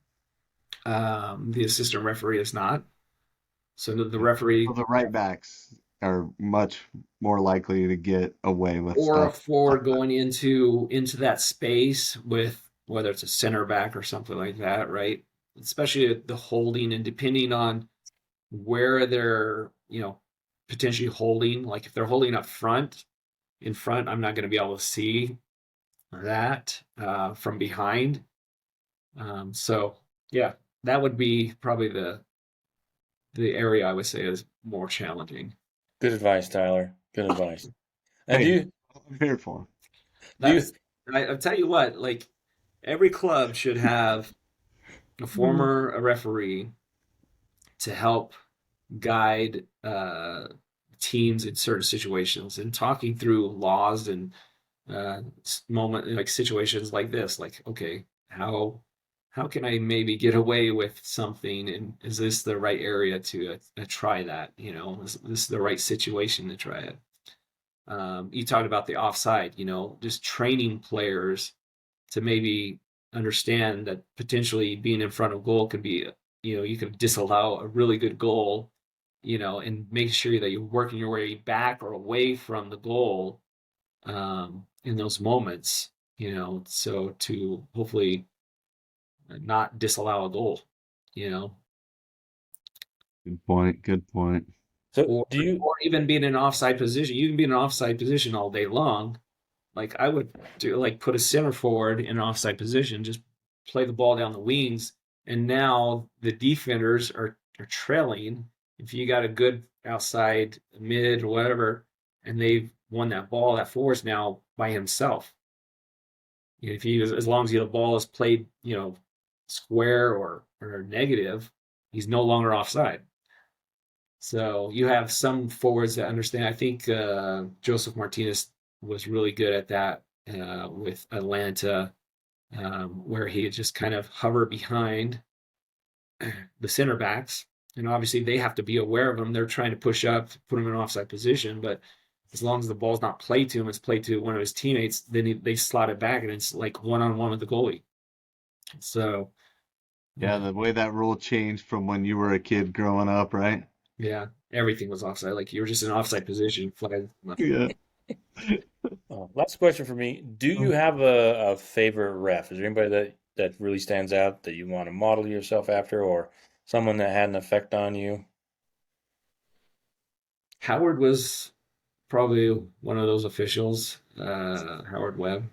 the assistant referee is not. So the Yeah. So referee, the right backs are much more likely to get away with or a stuff like forward that. going into that space with whether it's a center back or something like that, right? Especially the holding, and depending on where they're, potentially holding. Like if they're holding up front, in front, I'm not going to be able to see that from behind. So yeah, that would be probably the area I would say is more challenging. Good advice, Tyler. Good advice. And Hey, I'm here for 'em. do you That's I'll tell you what, like every club should have a referee to help guide teams in certain situations and talking through laws and moment like situations like this, like, okay, how can I maybe get away with something, and is this the right area to try that, is this the right situation to try it. You talked about the offside, just training players to maybe understand that potentially being in front of goal could be, you could disallow a really good goal and making sure that you're working your way back or away from the goal in those moments, so to hopefully not disallow a goal, you know, Good point. Good point. So or do you? or even be in an offside position. You can be in an offside position all day long. Like I would do, like put a center forward in an offside position, just play the ball down the wings, and now the defenders are trailing. If you got a good outside mid or whatever, and they've won that ball, that forward's now by himself. If he as long as the ball is played, square or negative, he's no longer offside. So you have some forwards that understand. I think Joseph Martinez was really good at that with Atlanta, where he just kind of hover behind the center backs, and obviously they have to be aware of them. They're trying to push up, put him in an offside position, but as long as the ball's not played to him, it's played to one of his teammates. Then they slot it back, and it's like one-on-one with the goalie. So Yeah, the way that rule changed from when you were a kid growing up, right? yeah, everything was offside. Like you were just in offside position, flag. Yeah. Last question for me. Do you have a favorite ref? Is there anybody that really stands out that you want to model yourself after, or someone that had an effect on you? Howard was probably one of those officials, Howard Webb.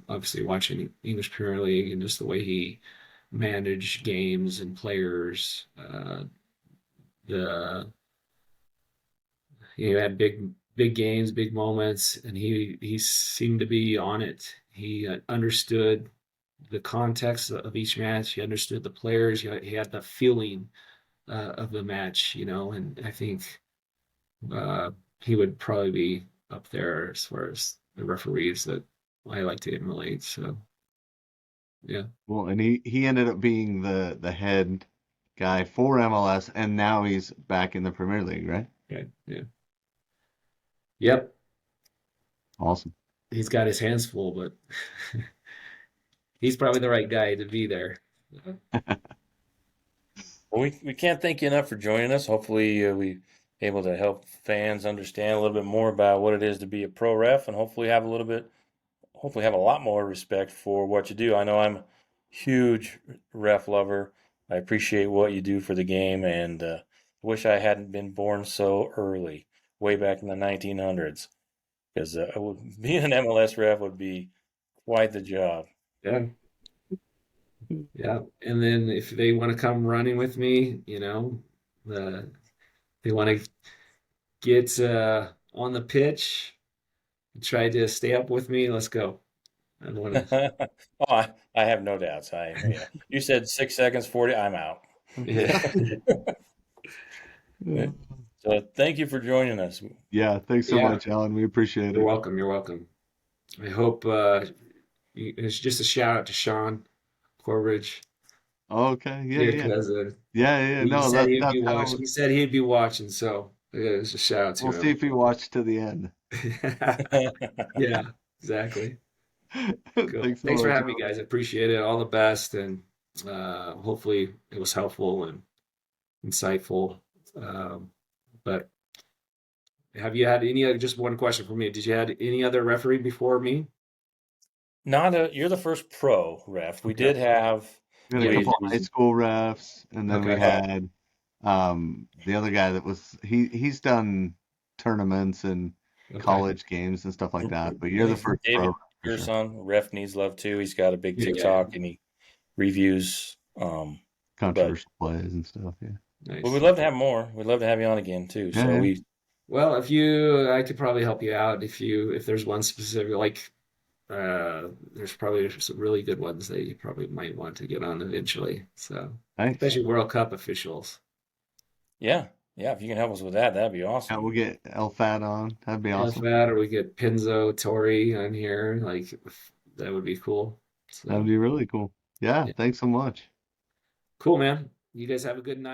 Obviously, watching English Premier League and just the way he managed games and players. The He had big games, big moments, and he seemed to be on it. He understood the context of each match. He understood the players. He had the feeling of the match, and I think uh, he would probably be up there as far as the referees that I like to emulate. So yeah, Well, and he ended up being the head guy for MLS, and now he's back in the Premier League, right? okay, yeah, yep. Awesome. He's got his hands full, but he's probably the right guy to be there. Well, we can't thank you enough for joining us. Hopefully, we able to help fans understand a little bit more about what it is to be a pro ref, and hopefully have a lot more respect for what you do. I know I'm a huge ref lover. I appreciate what you do for the game, and wish I hadn't been born so early, way back in the 1900s, because being an MLS ref would be quite the job. Yeah, yeah. And then if they want to come running with me, they want to get on the pitch, try to stay up with me. Let's go. I don't want Oh, I have no doubts. to. You said 6 seconds, 40. I'm out. Yeah. So thank you for joining us. Yeah, thanks so Yeah. much, Alan. We appreciate You're it. welcome. You're welcome. I hope it's just a shout out to Sean Corbridge, Okay, yeah, dear yeah. cousin. Yeah, yeah. He No, said he'd that's be watching. how He said he'd be watching. So it's a shout out we'll to see if he watched to the end. him. Yeah, exactly. Cool. Thanks so Thanks for much, having me, Alan. guys. I appreciate it. All the best, and hopefully it was helpful and insightful. But have you had any other? Just one question for me. Did you had any other referee before me? You're the first pro ref. We Okay. did have, We had a Yeah. couple of high school refs, and then we Okay. had the other guy that was he's done tournaments and Okay. college games and stuff like that. But you're the first pro David, ref for your sure. son, ref needs love too. He's got a big Yeah. Yeah. TikTok and he reviews. But Controversial plays and stuff. Yeah. we'd Nice. love to have more. We'd love to have you on again too. Yeah, So yeah. Well, I could probably help you out if there's one specific, like, there's probably some really good ones that you probably might want to get on eventually. So, Nice. especially World Cup officials. yeah, yeah. If you can help us with that, that'd be Yeah, we'll awesome. get LFAT on. That'd be If awesome. that, or we get Pinzo Tori on here, like that would be cool. That'd So, be really cool. Yeah, yeah, thanks so much. cool, man. You guys have a good night.